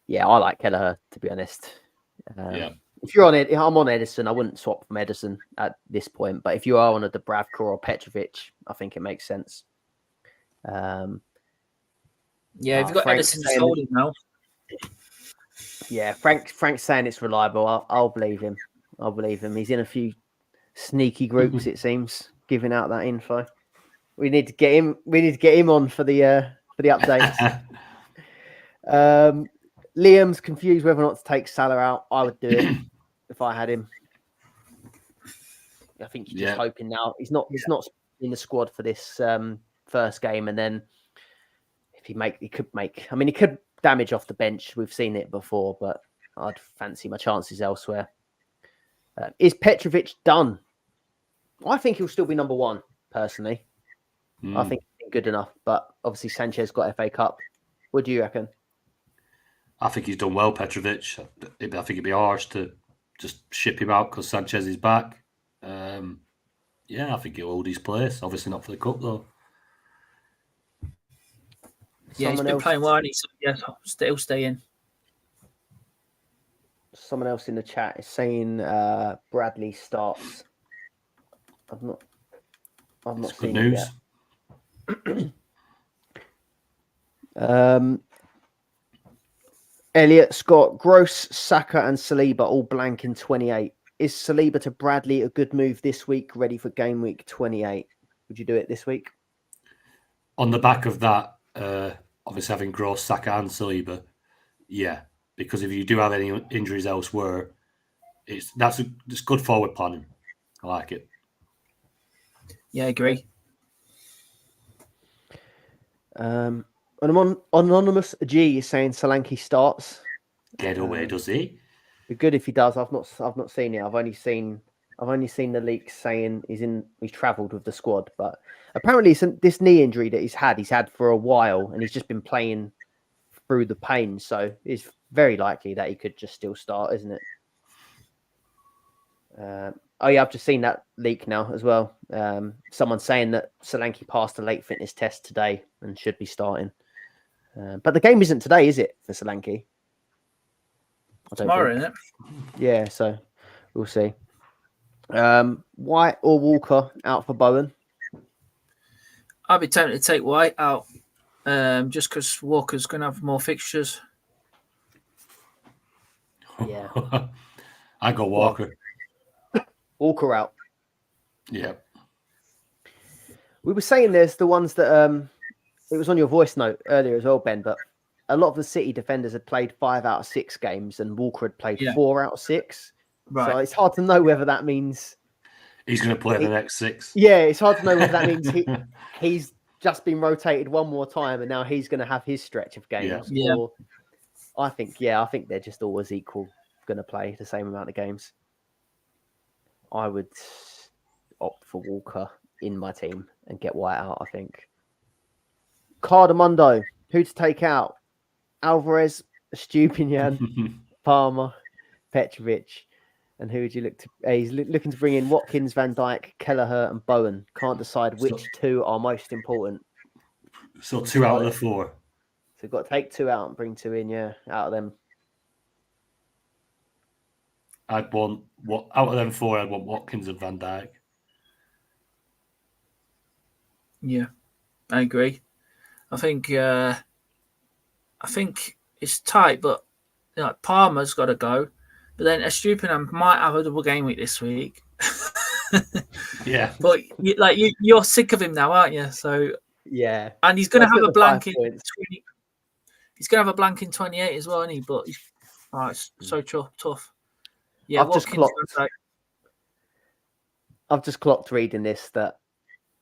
like Kelleher, to be honest. If you're on it, I'm on Ederson. I wouldn't swap from Ederson at this point. But if you are on a Dubravka or Petrovic, I think it makes sense. Yeah, if you've got Frank's Edison just saying- holding now. Yeah, Frank's saying it's reliable. I'll believe him. I'll believe him. He's in a few sneaky groups, it seems, giving out that info. We need to get him. We need to get him on for the updates. Liam's confused whether or not to take Salah out. I would do it if I had him. I think you're just hoping now. He's not in the squad for this first game, and then if he could make. I mean, he could damage off the bench. We've seen it before, but I'd fancy my chances elsewhere. Is Petrovic done? I think he'll still be number one, personally. I think he's good enough, but obviously Sanchez got FA Cup. What do you reckon? I think he's done well, Petrovic. I think it'd be harsh to just ship him out because Sanchez is back. Yeah, I think he'll hold his place. Obviously not for the cup, though. Yeah, he's been playing well. Yes, he'll stay in. Someone else in the chat is saying Bradley starts. I've not seen good news. It yet. Elliot, Scott, Gross, Saka, and Saliba all blank in 28. Is Saliba to Bradley a good move this week, ready for game week 28? Would you do it this week? On the back of that, obviously having Gross, Saka, and Saliba, yeah, because if you do have any injuries elsewhere, it's good forward planning. I like it. Yeah, I agree. Anonymous G is saying Solanke starts. Get away, does he? Be good if he does. I've not seen it. I've only seen the leaks saying he's travelled with the squad, but apparently this knee injury that he's had for a while, and he's just been playing through the pain. So it's very likely that he could just still start, isn't it? Oh yeah, I've just seen that leak now as well. Someone saying that Solanke passed a late fitness test today and should be starting. But the game isn't today, is it, for Solanke? Tomorrow, isn't it? Yeah, so we'll see. White or Walker out for Bowen? I'd be tempted to take White out just because Walker's going to have more fixtures. Yeah. I go Walker. Walker out. Yeah. We were saying there's the ones that it was on your voice note earlier as well, Ben, but a lot of the City defenders had played 5 out of 6 games and Walker had played 4 out of 6. Right. So it's hard to know whether that means he's going to play the next 6. Yeah, it's hard to know whether that means he's just been rotated one more time and now he's going to have his stretch of games. Yeah. Or I think they're just always equal, going to play the same amount of games. I would opt for Walker in my team and get White out, I think. Cardamundo, who to take out? Alvarez, Stupinian, Palmer, Petrovic. And who would you look to? He's looking to bring in Watkins, Van Dijk, Kelleher, and Bowen. Can't decide which 2 are most important. So 2 out of the 4. So we've got to take 2 out and bring 2 in, out of them. I'd want out of them 4. I'd want Watkins and Van Dijk. Yeah, I agree. I think it's tight, but Palmer's got to go. But then Estupiñán might have a double game week this week. Yeah, but you're sick of him now, aren't you? So yeah, and he's going to have a blank in 20. He's going to have a blank in 28 as well, isn't he? But it's so tough. Yeah, I've just clocked reading this that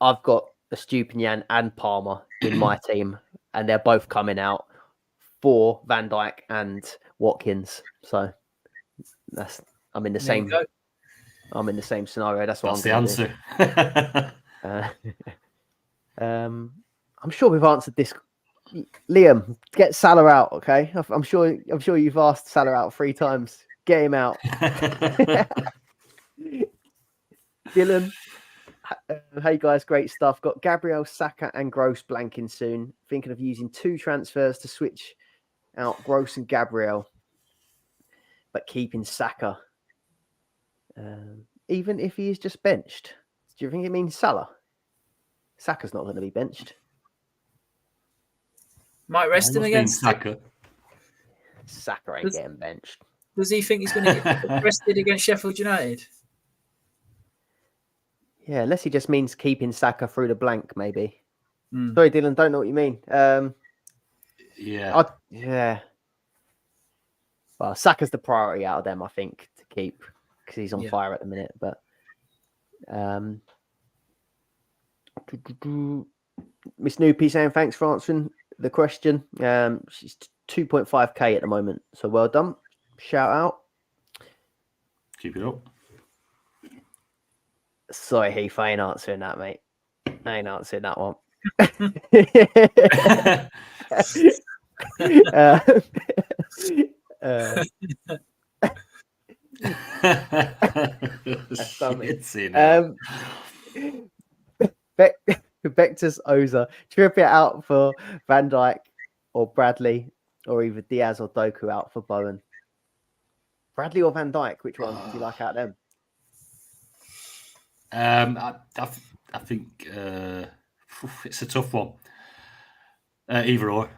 I've got Estupiñán and Palmer in my team, and they're both coming out for Van Dijk and Watkins. So I'm in the same scenario. That's what the answer. I'm sure we've answered this. Liam, get Salah out, okay? I'm sure you've asked Salah out 3 times. Get him out. Dylan, hey guys, great stuff. Got Gabriel, Saka, and Gross blanking soon. Thinking of using 2 transfers to switch out Gross and Gabriel, but keeping Saka. Even if he is just benched, do you think it means Salah? Saka's not going to be benched. Might rest him Must mean against. Saka. Saka ain't getting benched. Does he think he's going to get rested against Sheffield United? Yeah, unless he just means keeping Saka through the blank, maybe. Mm. Sorry, Dylan, don't know what you mean. Yeah. Yeah. Well, Saka's the priority out of them, I think, to keep because he's on fire at the minute. But Miss Noopy saying thanks for answering the question. She's 2.5k at the moment, so well done. Shout out. Keep it up. Sorry, Heath, I ain't answering that, mate. I ain't answering that one. That's funny. Vectus Oza, trip it out for Van Dijk or Bradley, or either Diaz or Doku out for Bowen. Bradley or Van Dijk, which one do you like out of them? I think it's a tough one. Either or.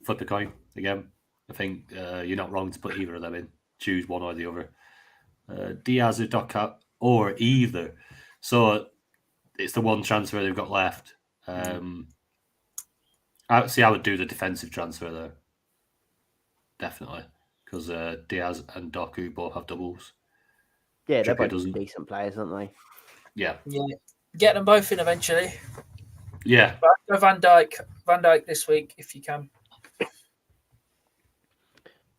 Flip a coin again. I think you're not wrong to put either of them in. Choose one or the other. Diaz or Doka or either. So it's the one transfer they've got left. I would do the defensive transfer there. Definitely. Because Diaz and Doku both have doubles. Yeah, they're both decent players, aren't they? Yeah. Get them both in eventually. Yeah. But Van Dijk this week if you can.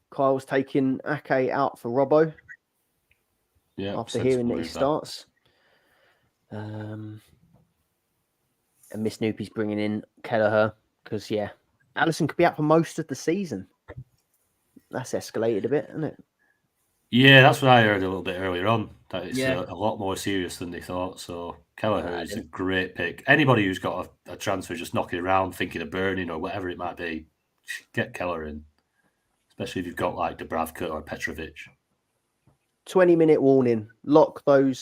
Kyle's taking Ake out for Robbo. Yeah. After hearing that he starts. And Miss Snoopy's bringing in Kelleher because, Allison could be out for most of the season. That's escalated a bit, isn't it? Yeah, that's what I heard a little bit earlier on. That it's a lot more serious than they thought. So Kelleher is a great pick. Anybody who's got a transfer just knocking around, thinking of burning or whatever it might be, get Kelleher in. Especially if you've got like Dubravka or Petrovic. 20-minute warning. Lock those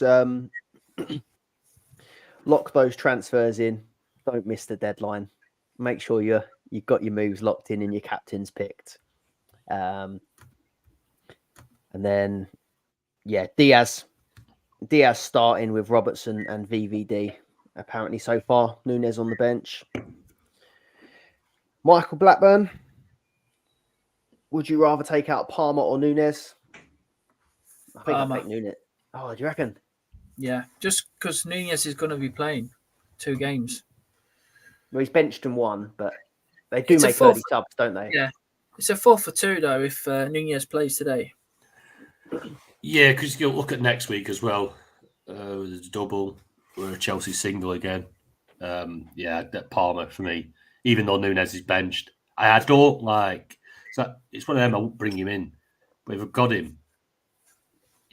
transfers in. Don't miss the deadline. Make sure you've got your moves locked in and your captains picked. And then, Diaz starting with Robertson and VVD. Apparently so far, Nunes on the bench. Michael Blackburn. Would you rather take out Palmer or Nunes? I think I'll take Nunes. Oh, do you reckon? Yeah, just because Nunes is going to be playing 2 games. Well, he's benched and won, but they do make early subs, don't they? Yeah. It's a 4 for 2, though, if Nunes plays today. Yeah, because you'll look at next week as well. There's a double or a Chelsea single again. That Palmer for me, even though Nunes is benched. I don't like... So it's one of them, I won't bring him in. But if I've got him,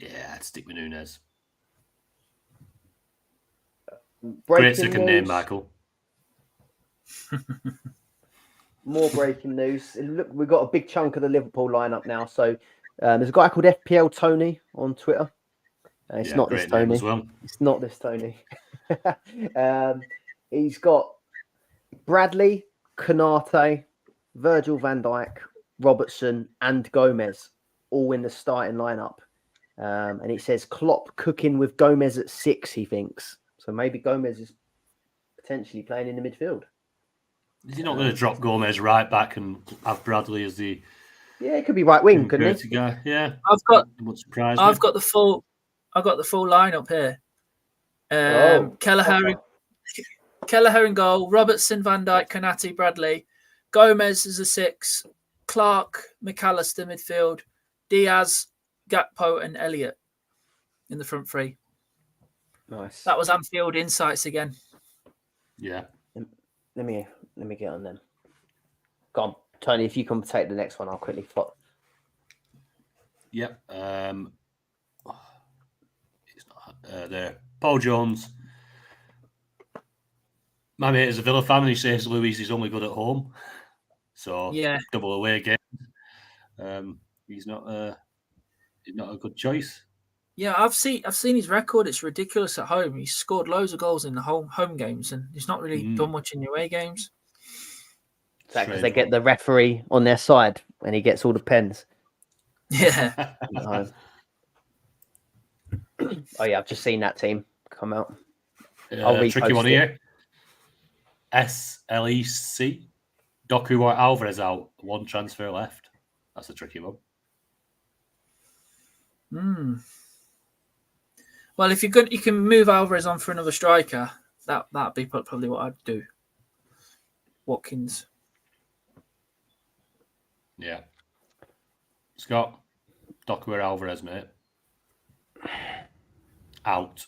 I'd stick with Nunes. Great second name, Michael. More breaking news. Look, we've got a big chunk of the Liverpool lineup now. So there's a guy called FPL Tony on Twitter. It's not this Tony. As well. It's not this Tony. He's got Bradley, Konate, Virgil van Dijk, Robertson, and Gomez all in the starting lineup. And it says Klopp cooking with Gomez at 6, he thinks. So maybe Gomez is potentially playing in the midfield. Is he not going to drop Gomez right back and have Bradley as the... Yeah, it could be right wing, couldn't he? Guy. Yeah. I've got the full lineup here. Kelleher in goal, Robertson, Van Dijk, Konate, Bradley, Gomez as a 6, Clark, McAllister midfield, Diaz, Gakpo, and Elliott in the front 3. Nice. That was Anfield Insights again. Yeah. Let me get on them. Go on, Tony. If you can take the next one, I'll quickly flop. Yep. It's not there. Paul Jones. My mate is a Villa fan, and he says Luis is only good at home. So double away game. He's not a good choice. Yeah, I've seen his record. It's ridiculous at home. He's scored loads of goals in the home games, and he's not really done much in the away games. because they get the referee on their side and he gets all the pens. Yeah. No. Oh yeah, I've just seen that team come out. I'll tricky one repost it. here. SLEC. Doku or Alvarez out. One transfer left. That's a tricky one. Well, if you can move Alvarez on for another striker. That'd be probably what I'd do. Watkins. Yeah. Scott. Doku or Alvarez, mate. Out.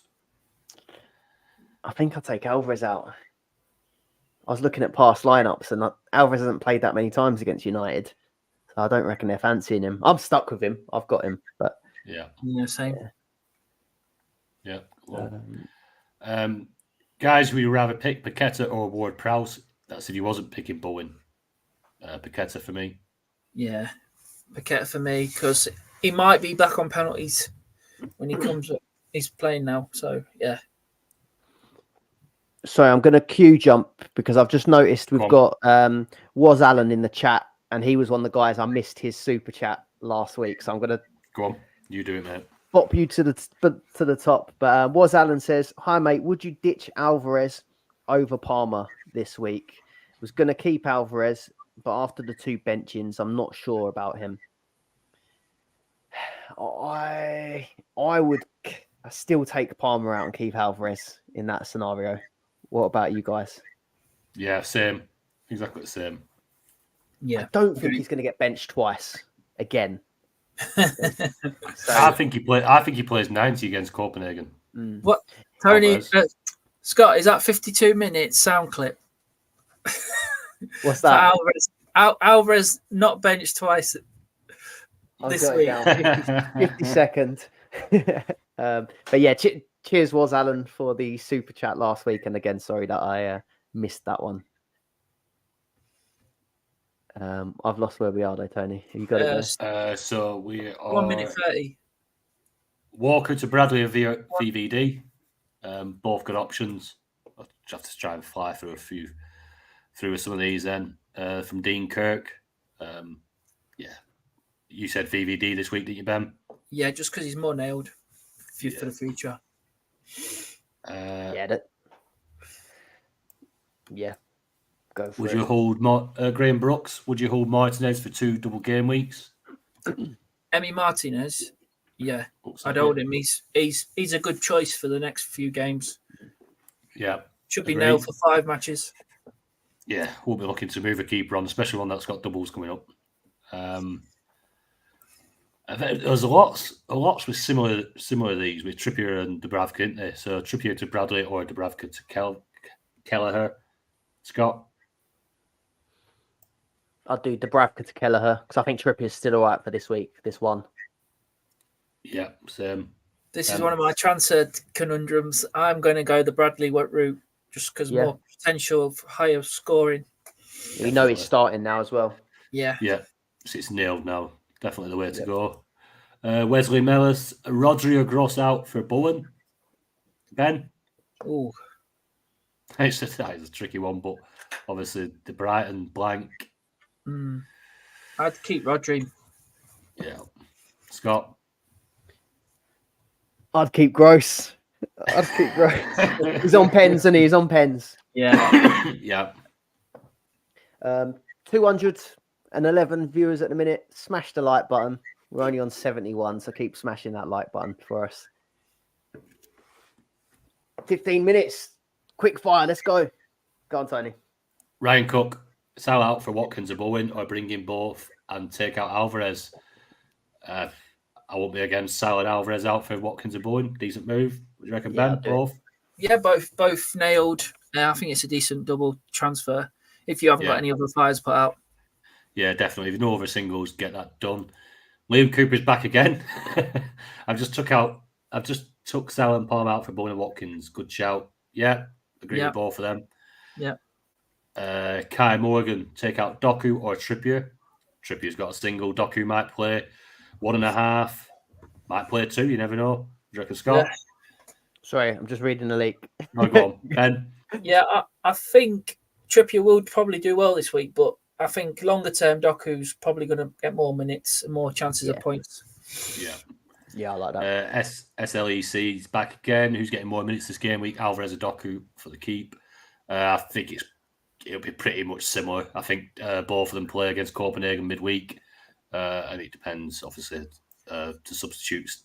I think I'll take Alvarez out. I was looking at past lineups and Alvarez hasn't played that many times against United. So I don't reckon they're fancying him. I'm stuck with him. I've got him. But yeah, same. Yeah. Well, guys, would you rather pick Paqueta or Ward-Prowse? That's if he wasn't picking Bowen. Paqueta for me. Yeah, Paqueta for me because he might be back on penalties when he comes up. He's playing now, so yeah. Sorry, I'm going to queue jump because I've just noticed we've got Was Allen in the chat, and he was one of the guys I missed his super chat last week. So I'm going to go on. You do it, mate. Pop you to the top. But Was Allen says, "Hi mate, would you ditch Alvarez over Palmer this week? Was going to keep Alvarez, but after the 2 benchings, I'm not sure about him." I would still take Palmer out and keep Alvarez in that scenario. What about you guys? Yeah, same. Exactly the same. Yeah. I don't think he's going to get benched twice again. So, I think he plays 90 against Copenhagen. What, Tony? Scott, is that 52 minutes sound clip? What's that? Alvarez not benched twice this week. 50 seconds. But yeah, cheers, Was Allen, for the super chat last week. And again, sorry that I missed that one. I've lost where we are though, Tony. Have you got it there? So we are 1 minute 30. Walker to Bradley of VVD. Both good options. I'll have to try and fly through some of these then. From Dean Kirk. Yeah. You said VVD this week, didn't you, Ben? Yeah, just because he's more nailed for the future. Yeah. Go for would it. you hold Graham Brooks? Would you hold Martinez for 2 double game weeks? Emi Martinez, yeah, I'd hold him. He's a good choice for the next few games. Yeah, should be nailed for 5 matches. Yeah, we'll be looking to move a keeper on, especially one that's got doubles coming up. There's lots with similar these with Trippier and Dubravka, isn't there? So Trippier to Bradley or Dubravka to Kelleher. Scott? I'll do Dubravka to Kelleher because I think Trippier's still all right for this week, this one. Yeah, same. This is one of my transfer conundrums. I'm going to go the Bradley route just because more potential of higher scoring. We know he's starting now as well. Yeah. Yeah, so it's nailed now. Definitely the way to go. Wesley Mellis, Rodrigo Gross out for Bowen. Ben? Ooh. It's a tricky one, but obviously the Brighton blank. I'd keep Rodri. Yeah. Scott? I'd keep Gross. He's on pens, and he's on pens. Yeah. Yeah. 211 viewers at the minute. Smash the like button. We're only on 71, so keep smashing that like button for us. 15 minutes. Quick fire. Let's go. Go on, Tony. Ryan Cook, sell out for Watkins or Bowen, or bring in both and take out Alvarez. I won't be against selling Alvarez out for Watkins or Bowen. Decent move. Would you reckon, Ben? Both? Yeah, both nailed. I think it's a decent double transfer if you haven't got any other fires put out. Yeah, definitely. If you no other singles, get that done. Liam Cooper's back again. I've just took Sal and Palm out for Bowen and Watkins. Good shout. Yeah, agree with both of them. Yeah. Kai Morgan, take out Doku or Trippier. Trippier's got a single. Doku might play 1.5. Might play 2. You never know. Do you reckon, Scott? Yeah. Sorry, I'm just reading the leak. No, go on, Ben. Yeah, I think Trippier will probably do well this week, but I think longer term, Doku's probably going to get more minutes and more chances of points. Yeah, I like that. SLEC is back again. Who's getting more minutes this game week? Alvarez or Doku for the keep? I think it'll be pretty much similar. I think both of them play against Copenhagen midweek, and it depends, obviously, to substitutes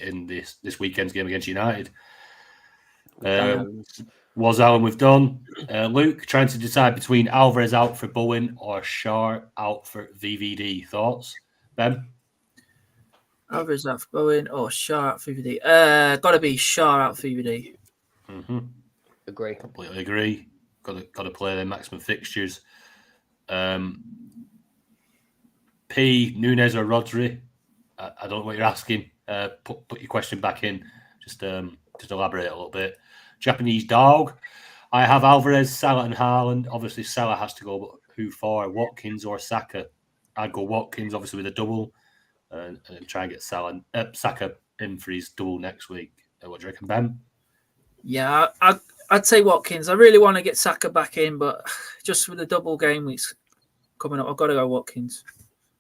in this weekend's game against United. Was Alan, we've done. Luke, trying to decide between Alvarez out for Bowen or Shar out for VVD. Thoughts? Ben? Alvarez out for Bowen or Shar out for VVD. Got to be Shar out for VVD. Mm-hmm. Agree. Completely agree. Got to play their maximum fixtures. P, Nunes or Rodri? I don't know what you're asking. Put your question back in. Just elaborate a little bit. Japanese dog. I have Alvarez, Salah, and Haaland. Obviously, Salah has to go, but who for? Watkins or Saka? I'd go Watkins, obviously, with a double, and try and get Saka in for his double next week. What do you reckon, Ben? Yeah, I'd say Watkins. I really want to get Saka back in, but just with the double game weeks coming up, I've got to go Watkins.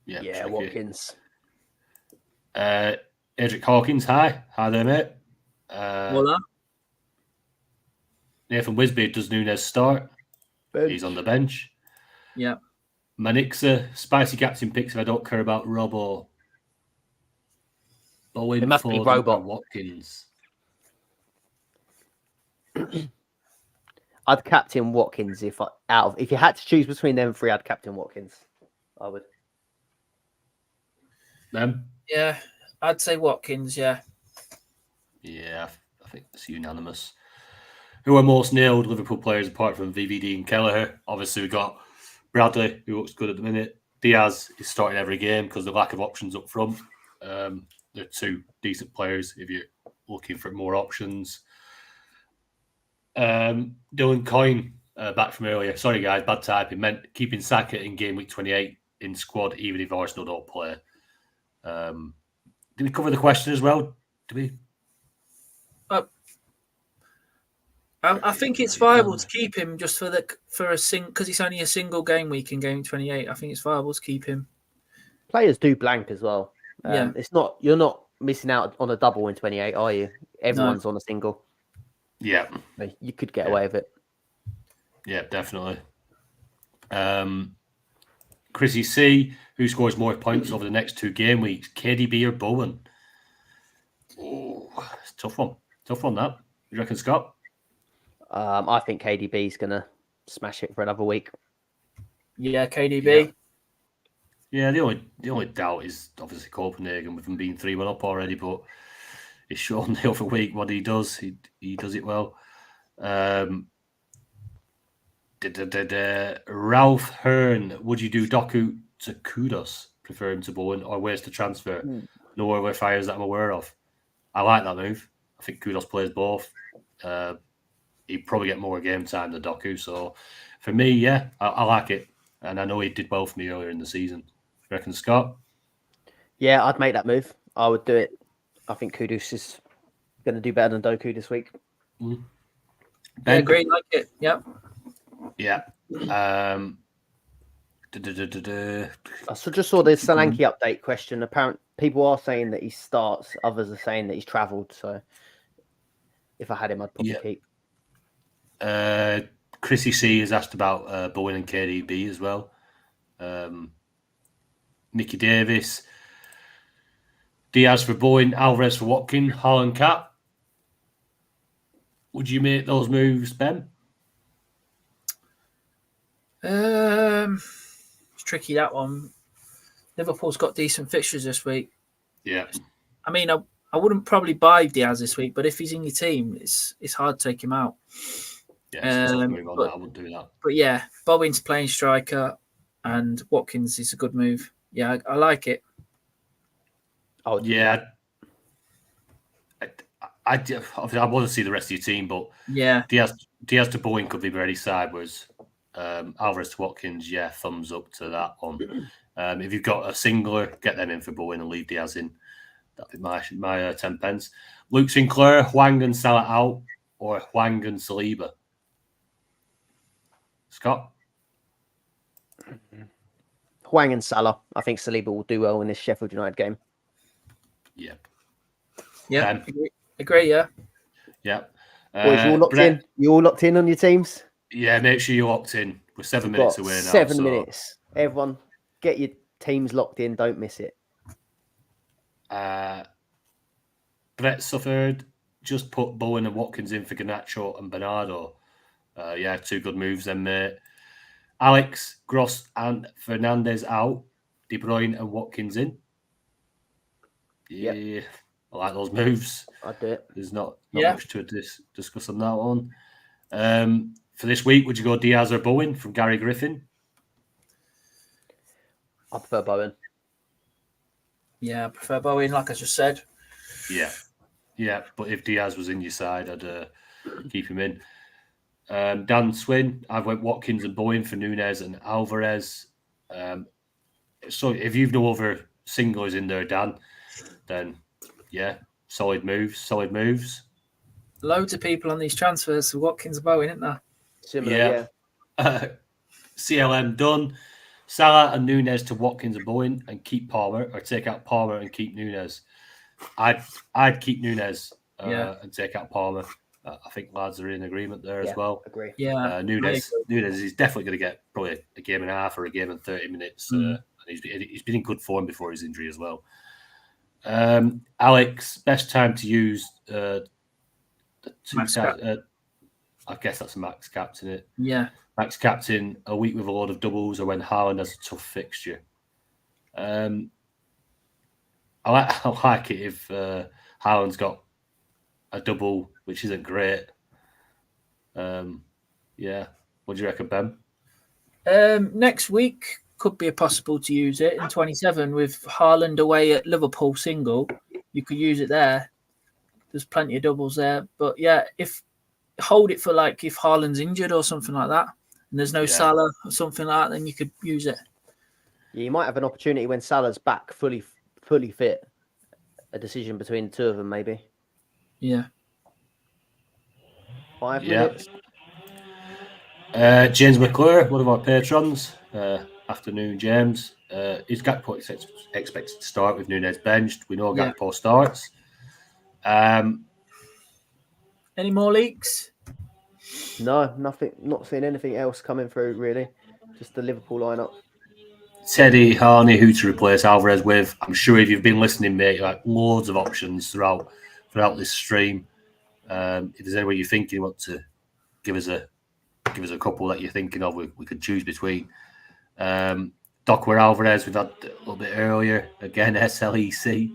Yeah, Watkins. Edric Hawkins, hi there, mate. Voila. Nathan Wisby, does Nunes start? Bench. He's on the bench. Yeah. Manixa, spicy captain picks if I don't care about Robbo. Bowen, It must be Foden, Robot. or Watkins. I'd captain Watkins if you had to choose between them three. I'd captain Watkins. I would. Them? Yeah, I'd say Watkins. Yeah. Yeah, I think it's unanimous. Who are most nailed Liverpool players apart from VVD and Kelleher? Obviously, we got Bradley, who looks good at the minute. Diaz is starting every game because of the lack of options up front. They're two decent players if you're looking for more options. Dylan Coyne, back from earlier. Sorry, guys, bad typing. Meant keeping Saka in game week 28 in squad, even if Arsenal don't play. Did we cover the question as well? Did we? I think it's viable to keep him just for because it's only a single game week in game 28. I think it's viable to keep him. Players do blank as well. Yeah. You're not missing out on a double in 28, are you? Everyone's on a single. Yeah. You could get away with it. Yeah, definitely. Chrissy C, who scores more points over the next 2 game weeks? KDB or Bowen? Oh, it's a tough one. Tough one, that. You reckon, Scott? I think KDB is going to smash it for another week. Yeah, KDB. Yeah, the only doubt is obviously Copenhagen with them being 3-1 up already, but it's shown the other week what he does. He does it well. Ralph Hearn, would you do Doku to Kudos, prefer him to Bowen, or where's the transfer? No other fires that I'm aware of. I like that move. I think Kudos plays both. He'd probably get more game time than Doku. So for me, yeah, I like it. And I know he did well for me earlier in the season. You reckon, Scott? Yeah, I'd make that move. I would do it. I think Kudus is going to do better than Doku this week. Ben? I agree, like it. Yep. Yeah. I just saw the Solanke update question. Apparently, people are saying that he starts. Others are saying that he's travelled. So if I had him, I'd probably keep. Chrissy C has asked about Bowen and KDB as well. Nicky Davis. Diaz for Bowen, Alvarez for Watkins, Haaland Cap. Would you make those moves, Ben? It's tricky, that one. Liverpool's got decent fixtures this week. Yeah. I mean, I wouldn't probably buy Diaz this week, but if he's in your team, it's hard to take him out. Yeah, it's a tough move on that. I wouldn't do that. But yeah, Bowen's playing striker and Watkins is a good move. Yeah, I like it. Oh yeah. I want to see the rest of your team, but yeah, Diaz to Bowen could be very sideways. Alvarez to Watkins, yeah, thumbs up to that one. If you've got a singler, get them in for Bowen and leave Diaz in. That'd be my 10 pence. Luke Sinclair, Hwang and Salah out, or Hwang and Saliba? Scott? Hwang and Salah. I think Saliba will do well in this Sheffield United game. Yeah. Yeah. Agree. Yeah. Yeah. Boys, you all locked in? You all locked in on your teams? Yeah, make sure you're locked in. We're 7 We've minutes got away now. 7 minutes. Everyone, get your teams locked in. Don't miss it. Brett Sufford just put Bowen and Watkins in for Garnacho and Bernardo. Yeah, 2 good moves then, mate. Alex, Gross and Fernandez out. De Bruyne and Watkins in. Yeah, yep. I like those moves. I'd do it. There's not much to discuss on that one. For this week, would you go Diaz or Bowen from Gary Griffin? I prefer Bowen. Yeah, I prefer Bowen, like I just said. Yeah. But if Diaz was in your side, I'd keep him in. Dan Swin, I've went Watkins and Bowen for Nunes and Alvarez. So if you've no other singlers in there, Dan, then yeah, solid moves. Loads of people on these transfers for Watkins and Bowen, isn't there? Similar, yeah. CLM done. Salah and Nunes to Watkins and Bowen and keep Palmer, or take out Palmer and keep Nunes. I'd keep Nunes and take out Palmer. I think lads are in agreement there as well. Agree. Yeah. Nunes is definitely going to get probably a game and a half or a game and 30 minutes. And he's been in good form before his injury as well. Alex, best time to use I guess that's a max captain, it? Yeah. Max captain a week with a load of doubles or when Haaland has a tough fixture. I like it if Haaland's got a double, which isn't great. Yeah. What do you reckon, Ben? Next week could be possible to use it in 27 with Haaland away at Liverpool single. You could use it there. There's plenty of doubles there. But yeah, hold it for like if Haaland's injured or something like that, and there's no Salah or something like that, then you could use it. Yeah, you might have an opportunity when Salah's back fully fit. A decision between the 2 of them, maybe. Yeah. 5 minutes. James McClure, one of our patrons. Afternoon, James. Is Gakpo expected to start with Nunes benched? We know Gakpo starts. Any more leaks? No, nothing. Not seeing anything else coming through, really. Just the Liverpool lineup. Teddy, Harney, who to replace Alvarez with. I'm sure if you've been listening, mate, like loads of options throughout this stream. If there's any way you're thinking you want to give us a couple that you're thinking of, we could choose between. Dockware Alvarez, we've had a little bit earlier. Again, SLEC.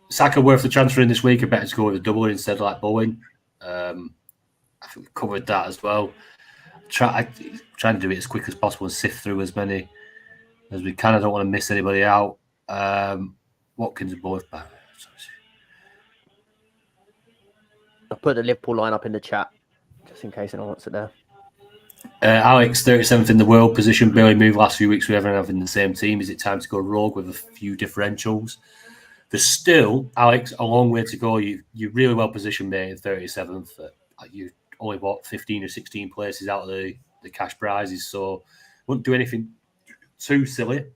Saka worth the transfer in this week. I better to go with a double instead of like Bowen. I think we've covered that as well. Trying to do it as quick as possible and sift through as many as we can. I don't want to miss anybody out. Watkins and both back. I'll put the Liverpool lineup in the chat just in case anyone wants it there. Alex, 37th in the world position. Barely moved last few weeks with everyone having the same team. Is it time to go rogue with a few differentials? There's still, Alex, a long way to go. You're really well positioned, mate, in 37th. You only bought 15 or 16 places out of the cash prizes, so wouldn't do anything too silly.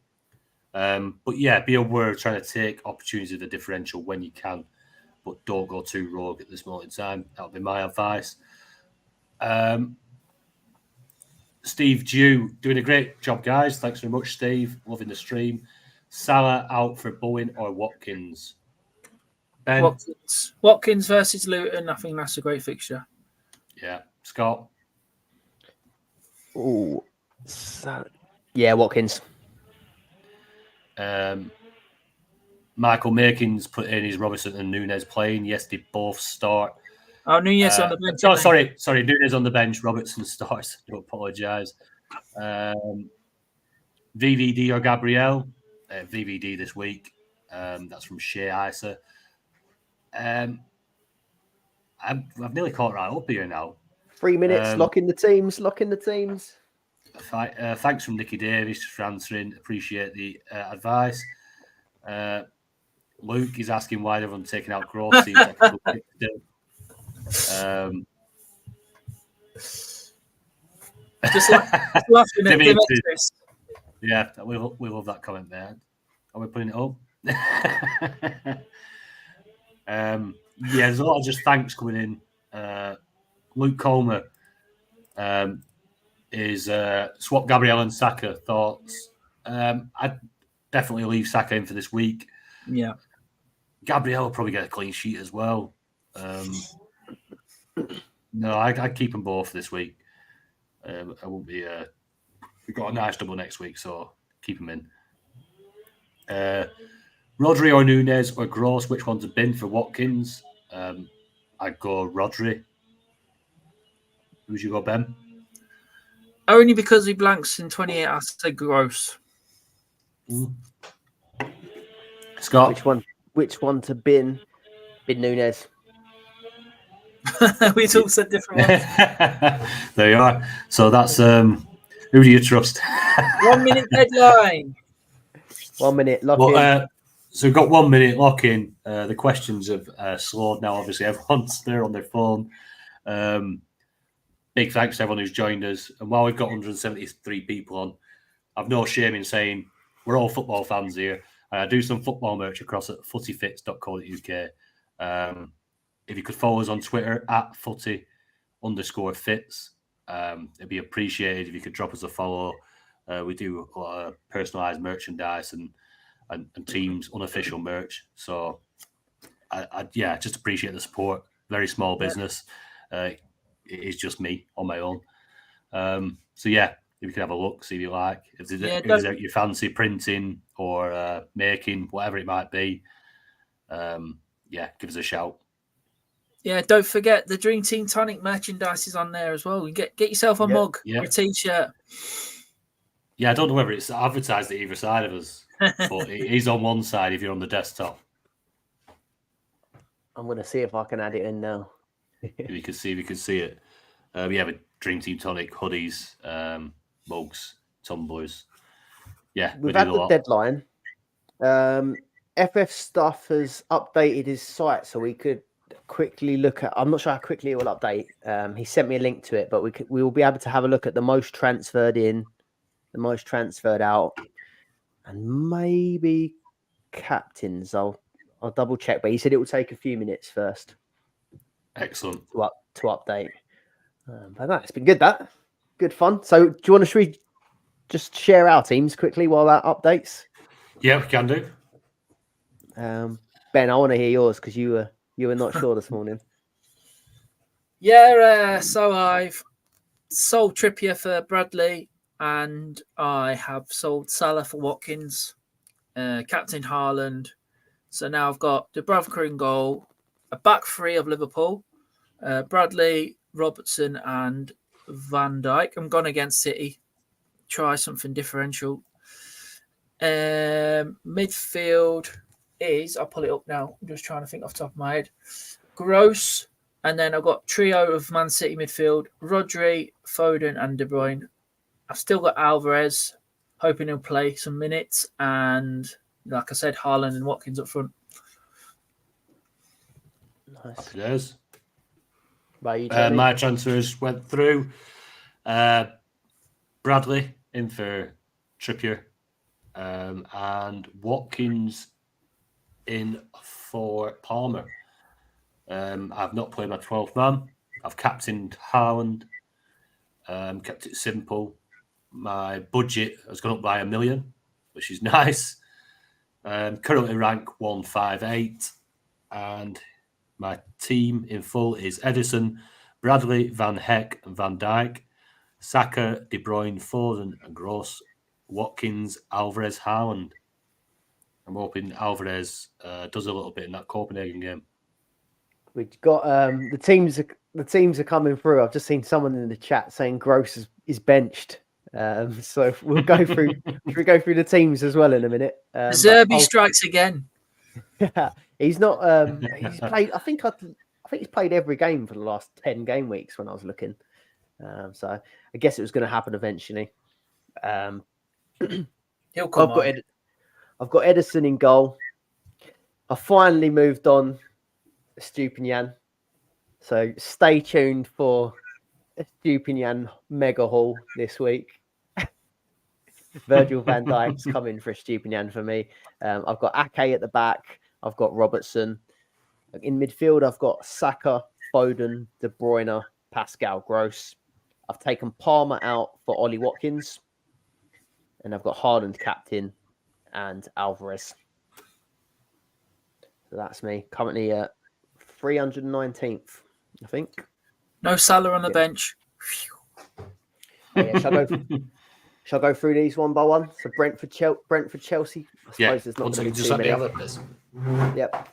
But yeah, be aware of trying to take opportunities of the differential when you can, but don't go too rogue at this moment in time. That would be my advice. Steve Dew, doing a great job, guys. Thanks very much, Steve. Loving the stream. Salah out for Bowen or Watkins? Ben? Watkins versus Luton. I think that's a great fixture. Yeah. Scott? Oh, yeah, Watkins. Michael Makins put in his Robertson and Nunes playing. Yes, they both start. Oh, Nunes on the bench. Oh, sorry. Nunes on the bench. Robertson starts. I apologise. VVD or Gabriel? VVD this week. That's from Shea Isa. I've nearly caught right up here now. 3 minutes. Lock in the teams. Thanks from Nicky Davis for answering. Appreciate the advice. Luke is asking why everyone's taking out Gross. Seems like a good pick still. Just laughing at Dimitris. Yeah, we love that comment there. Are we putting it up? There's a lot of just thanks coming in. Luke Comer is swap Gabriel and Saka thoughts. I'd definitely leave Saka in for this week. Yeah. Gabriel will probably get a clean sheet as well. No, I'd keep them both this week. I won't be. We've got a nice double next week, so keep them in. Rodri or Nunez or Gross, which one's a bin for Watkins? I'd go Rodri. Who'd you go, Ben? Only because he blanks in 28, I say Gross. Scott? Which one to bin? Bin Nunez. We all said different ones. There you are. So that's who do you trust? 1 minute deadline. 1 minute, lock in. So we've got 1 minute lock in. The questions have slowed now. Obviously, everyone's there on their phone. Big thanks to everyone who's joined us. And while we've got 173 people on, I've no shame in saying we're all football fans here. I do some football merch across at footyfits.co.uk. If you could follow us on Twitter at footy_fits, it'd be appreciated if you could drop us a follow. We do a lot of personalised merchandise and teams unofficial merch. So I just appreciate the support. Very small business. It is just me on my own. So yeah, if you can have a look, see if you like. If there's you fancy printing or making, whatever it might be, give us a shout. Yeah, don't forget the Dream Team Tonic merchandise is on there as well. You get yourself a mug or a t-shirt. Yeah, I don't know whether it's advertised at either side of us, but it is on one side if you're on the desktop. I'm going to see if I can add it in now. We can see it. We have a Dream Team Tonic hoodies, mugs, tumblers. Yeah, we've had the deadline. FF Stuff has updated his site, so we could quickly look at. I'm not sure how quickly it will update. He sent me a link to it, but we will be able to have a look at the most transferred in, the most transferred out, and maybe captains. I'll double check, but he said it will take a few minutes first. Excellent. To update. But no, it's been good. That good fun. So, do you want to just share our teams quickly while that updates? Yeah, we can do. Ben, I want to hear yours because you were not sure this morning. Yeah, so I've sold Trippier for Bradley, and I have sold Salah for Watkins, captain Haaland. So now I've got Dubravka in goal, a back three of Liverpool, Bradley, Robertson, and Van Dijk. I'm gone against City. Try something differential. Midfield is, I'll pull it up now. I'm just trying to think off the top of my head. Gross, and then I've got trio of Man City midfield, Rodri, Foden, and De Bruyne. I've still got Alvarez, hoping he'll play some minutes, and like I said, Haaland and Watkins up front. Nice. Happy days. My transfers went through. Bradley in for Trippier, and Watkins in for Palmer. I've not played my 12th man. I've captained Haaland. Kept it simple. My budget has gone up by $1 million, which is nice. Currently rank 158, and my team in full is Edison, Bradley, Van Heck, and Van Dijk, Saka, De Bruyne, Foden, and Gross, Watkins, Alvarez, Haaland. I'm hoping Alvarez does a little bit in that Copenhagen game. We've got the teams are coming through. I've just seen someone in the chat saying Gross is benched. So we'll go through. Should we go through the teams as well in a minute? Zerbi strikes again. He's not. He's played. I think he's played every game for the last 10 game weeks when I was looking. So I guess it was going to happen eventually. He'll come on. I've got Edison in goal. I finally moved on Stupinian. So stay tuned for Estupinian mega haul this week. Virgil van Dijk's coming for Estupinian for me. I've got Ake at the back. I've got Robertson. In midfield, I've got Saka, Foden, De Bruyne, Pascal Gross. I've taken Palmer out for Ollie Watkins. And I've got Haaland captain and Alvarez. So that's me. Currently at 319th, I think. No Salah on the bench. Oh, yeah, shall I go through these one by one? So Brentford, Chelsea. I suppose there's not going to be too many. Yep.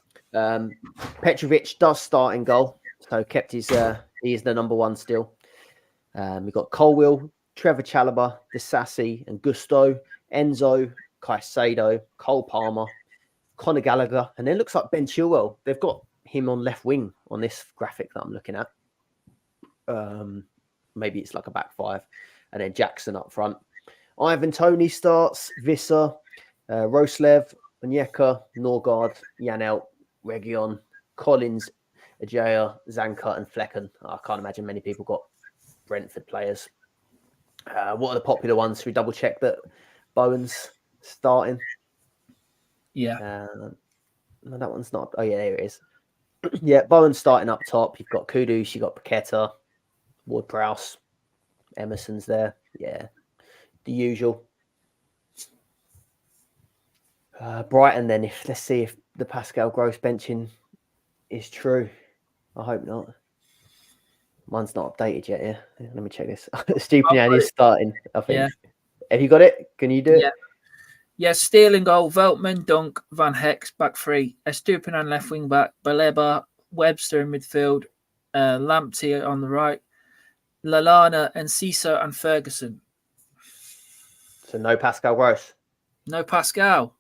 Petrovic does start in goal, so kept his. He is the number one still. We've got Colwill, Trevor Chalobah, Disassi, and Gusto, Enzo, Caicedo, Cole Palmer, Conor Gallagher, and then looks like Ben Chilwell. They've got him on left wing on this graphic that I'm looking at. Maybe it's like a back five, and then Jackson up front. Ivan Toney starts, Visser, Roslev, Onyeka, Norgard, Janelt, Region, Collins, Ajaya, Zanka, and Flecken. I can't imagine many people got Brentford players. What are the popular ones? Should we double check that Bowen's starting? Yeah. No, that one's not. Oh, yeah, there it is. Yeah, Bowen's starting up top. You've got Kudus, you've got Paqueta, Ward-Prowse, Emerson's there. Yeah, the usual. Brighton then, let's see if the Pascal Gross benching is true. I hope not. Mine's not updated yet. Yeah, let me check this. Stupinian is starting, I think. Yeah. Have you got it? Can you do it? Yeah, Steele in goal, Veltman, Dunk, Van Hex, back three, Estupinian left wing back, Baleba, Webster in midfield, Lamptey on the right, Lallana, Enciso, and Ferguson. So no Pascal Gross? No Pascal.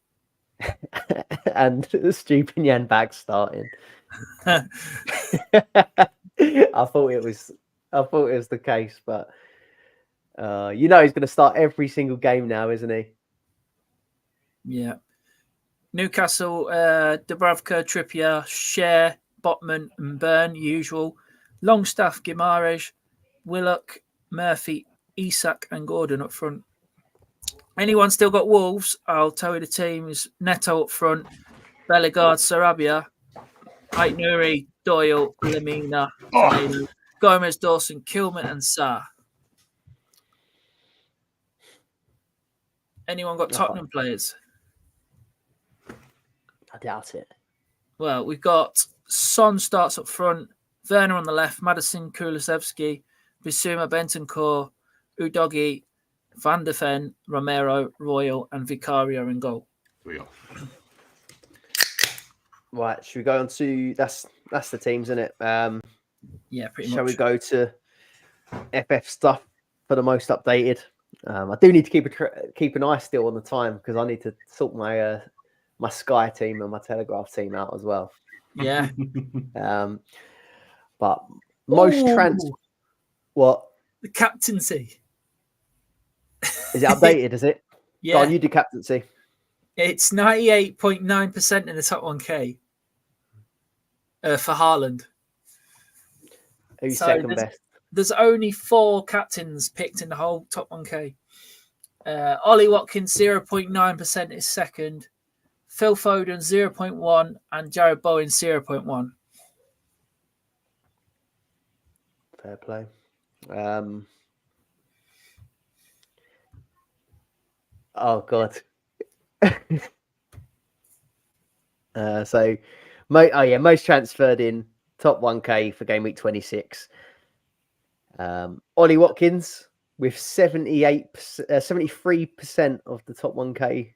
And Stupinian back starting. I thought it was the case, but he's going to start every single game now, isn't he? Yeah. Newcastle, Dubravka, Trippier, Cher, Botman, and Byrne, usual. Longstaff, Guimaraes, Willock, Murphy, Isak, and Gordon up front. Anyone still got Wolves? I'll tell you the team is Neto up front, Bellegarde, Sarabia, Ait Nouri, Doyle, Lemina, Gomez, Dawson, Kilman, and Sarr. Anyone got Tottenham players? I doubt it. Well, we've got Son starts up front, Werner on the left, Madison, Kulusevski, Bissouma, Bentancur, Udogi, Van de Ven, Romero, Royal, and Vicario in goal. Right, should we go on to that's the teams, isn't it? Yeah, pretty much. Shall we go to FF stuff for the most updated? I do need to keep an eye still on the time because I need to sort my my Sky team and my Telegraph team out as well. Yeah. But most what? The captaincy. Is it updated, is it? Yeah. Go on, you do captaincy. It's 98.9% in the top 1K for Haaland. Who's second best? There's only 4 captains picked in the whole top 1K. Ollie Watkins, 0.9% is second. Phil Foden, 0.1. And Jared Bowen, 0.1. Fair play. Oh, God. Most transferred in top 1K for game week 26. Ollie Watkins with 73% of the top 1K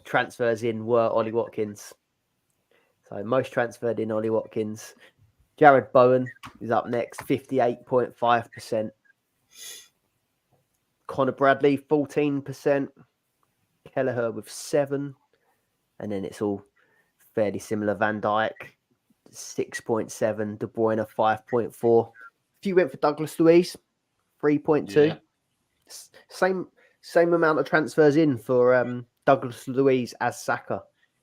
transfers in were Ollie Watkins. So most transferred in Ollie Watkins. Jared Bowen is up next, 58.5%. Connor Bradley, 14%. Kelleher with 7%. And then it's all fairly similar. Van Dijk, 6.7. De Bruyne, 5.4. If you went for Douglas Luiz, 3.2. Yeah. Same amount of transfers in for Douglas Luiz as Saka.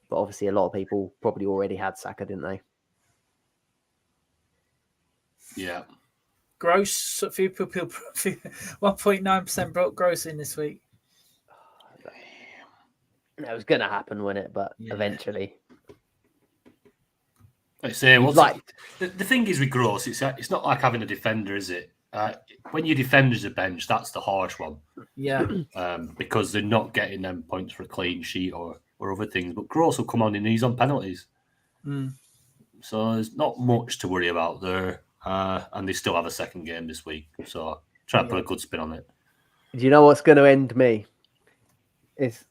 But obviously a lot of people probably already had Saka, didn't they? Yeah. Gross, a few people, 1.9% broke gross in this week. It was going to happen, wasn't it? But Yeah. eventually. Let's say, Like, the thing is with Gross, it's not like having a defender, is it? When your defender's a bench, that's the harsh one. Yeah. Because they're not getting them points for a clean sheet or other things. But Gross will come on and he's on penalties. So there's not much to worry about there. And they still have a second game this week. So try to put a good spin on it. do you know what's going to end me? It's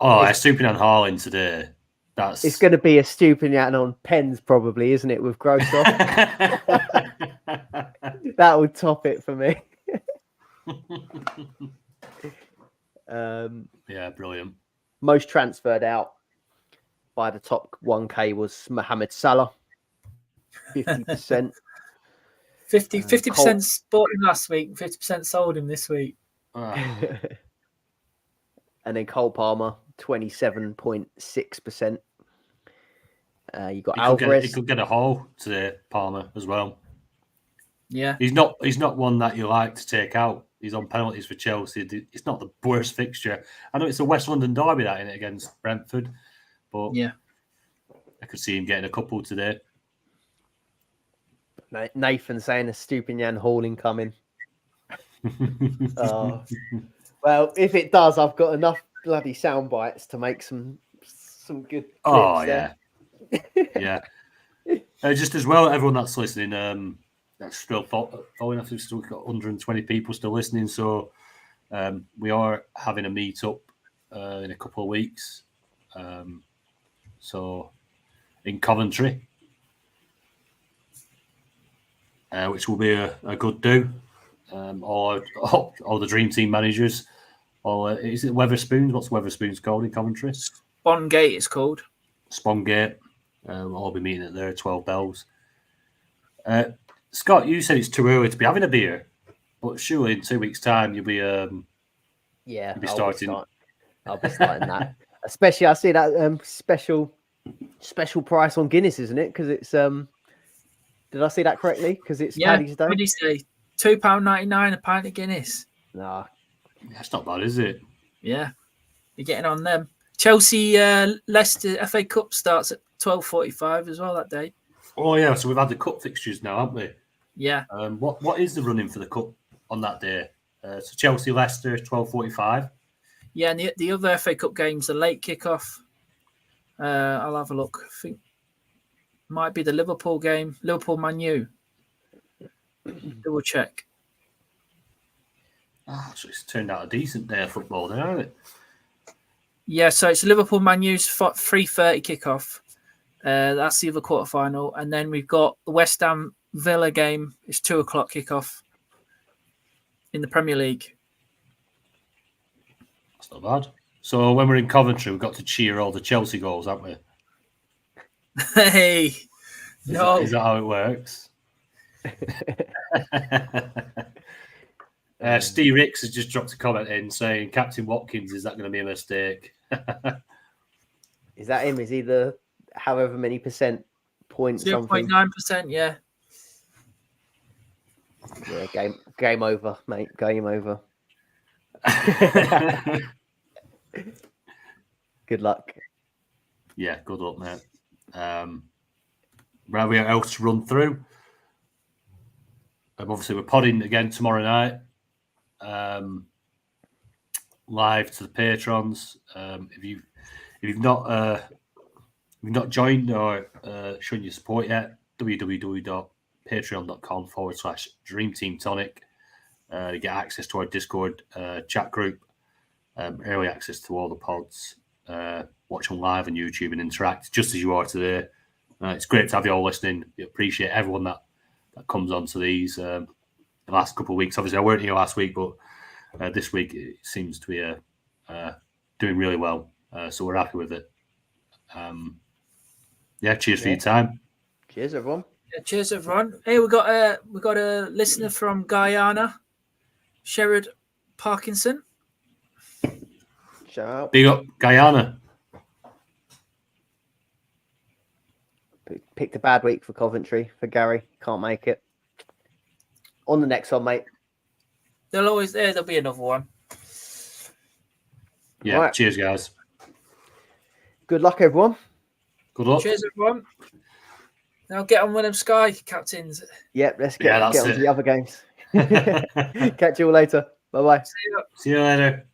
Stupinan Harlan today. It's going to be a Stupinian on pens, probably, isn't it? With gross off, that would top it for me. Yeah, brilliant. Most transferred out by the top 1K was Mohamed Salah, 50%. 50% bought him last week, 50% sold him this week. And then Cole Palmer, 27.6%. You got Alvarez. He could get a haul today, Palmer, as well. Yeah. He's not one that you like to take out. He's on penalties for Chelsea. It's not the worst fixture. I know it's a West London derby that in it against Brentford, but yeah, I could see him getting a couple today. Nathan saying a Stupinian hauling coming. Well, if it does, I've got enough bloody sound bites to make some good clips. Oh yeah, yeah. Just as well, everyone that's listening, that's still following us. We've still got 120 people still listening, so we are having a meet up in a couple of weeks. So in Coventry, which will be a good do. All the Dream Team managers. Is it Weatherspoons? What's Weatherspoons called in Coventry? Spongate it's called. Spongate. I'll be meeting at there at 12 bells. Scott, you said it's too early to be having a beer, but surely in 2 weeks' time you'll be you'll be starting. I'll be starting that. Especially, I see that special price on Guinness, isn't it? Because it's did I see that correctly? Because it's Paddy's Day. What did you say? £2.99 a pint of Guinness. Nah, that's not bad, is it? Yeah, you're getting on them. Chelsea Leicester FA Cup starts at 12:45 as well that day. Oh yeah, so we've had the cup fixtures now, haven't we? Yeah. What is the running for the cup on that day? So Chelsea Leicester 12:45. Yeah, and the other FA Cup games, the late kickoff. I'll have a look. I think might be the Liverpool game, Liverpool Man U. Double check. So it's turned out a decent day of football there, hasn't it? Yeah, so it's Liverpool Man U's 3:30 kickoff. That's the other quarterfinal, and then we've got the West Ham Villa game. It's 2:00 kickoff in the Premier League. That's not bad. So when we're in Coventry, we've got to cheer all the Chelsea goals, haven't we? Hey, Is that how it works? Steve Ricks has just dropped a comment in saying, Captain Watkins, is that going to be a mistake? Is that him? Is he the however many percent points? 0.9%, yeah. Yeah, game over, mate. Game over. Good luck. Yeah, good luck, mate. Where we else to run through? Obviously, we're podding again tomorrow night. Live to the patrons. If you've not joined or shown your support yet, www.patreon.com/Dream Team Tonic. You get access to our Discord chat group, early access to all the pods, watch them live on YouTube and interact just as you are today. It's great to have you all listening. We appreciate everyone that comes onto these. The last couple of weeks, obviously I weren't here last week, but this week it seems to be doing really well. So we're happy with it. Cheers for your time. Cheers, everyone. Yeah, cheers, everyone. Hey, we got a listener from Guyana, Sherrod Parkinson. Shout out. Big up Guyana. Picked a bad week for Coventry for Gary. Can't make it. on the next one, mate. There'll be another one. Yeah. Right. Cheers, guys. Good luck, everyone. Good luck. Cheers, everyone. Now get on with them Sky captains. Yep, let's Yeah, get that's on to it. the other games. Catch you all later. Bye-bye. See you. See you later.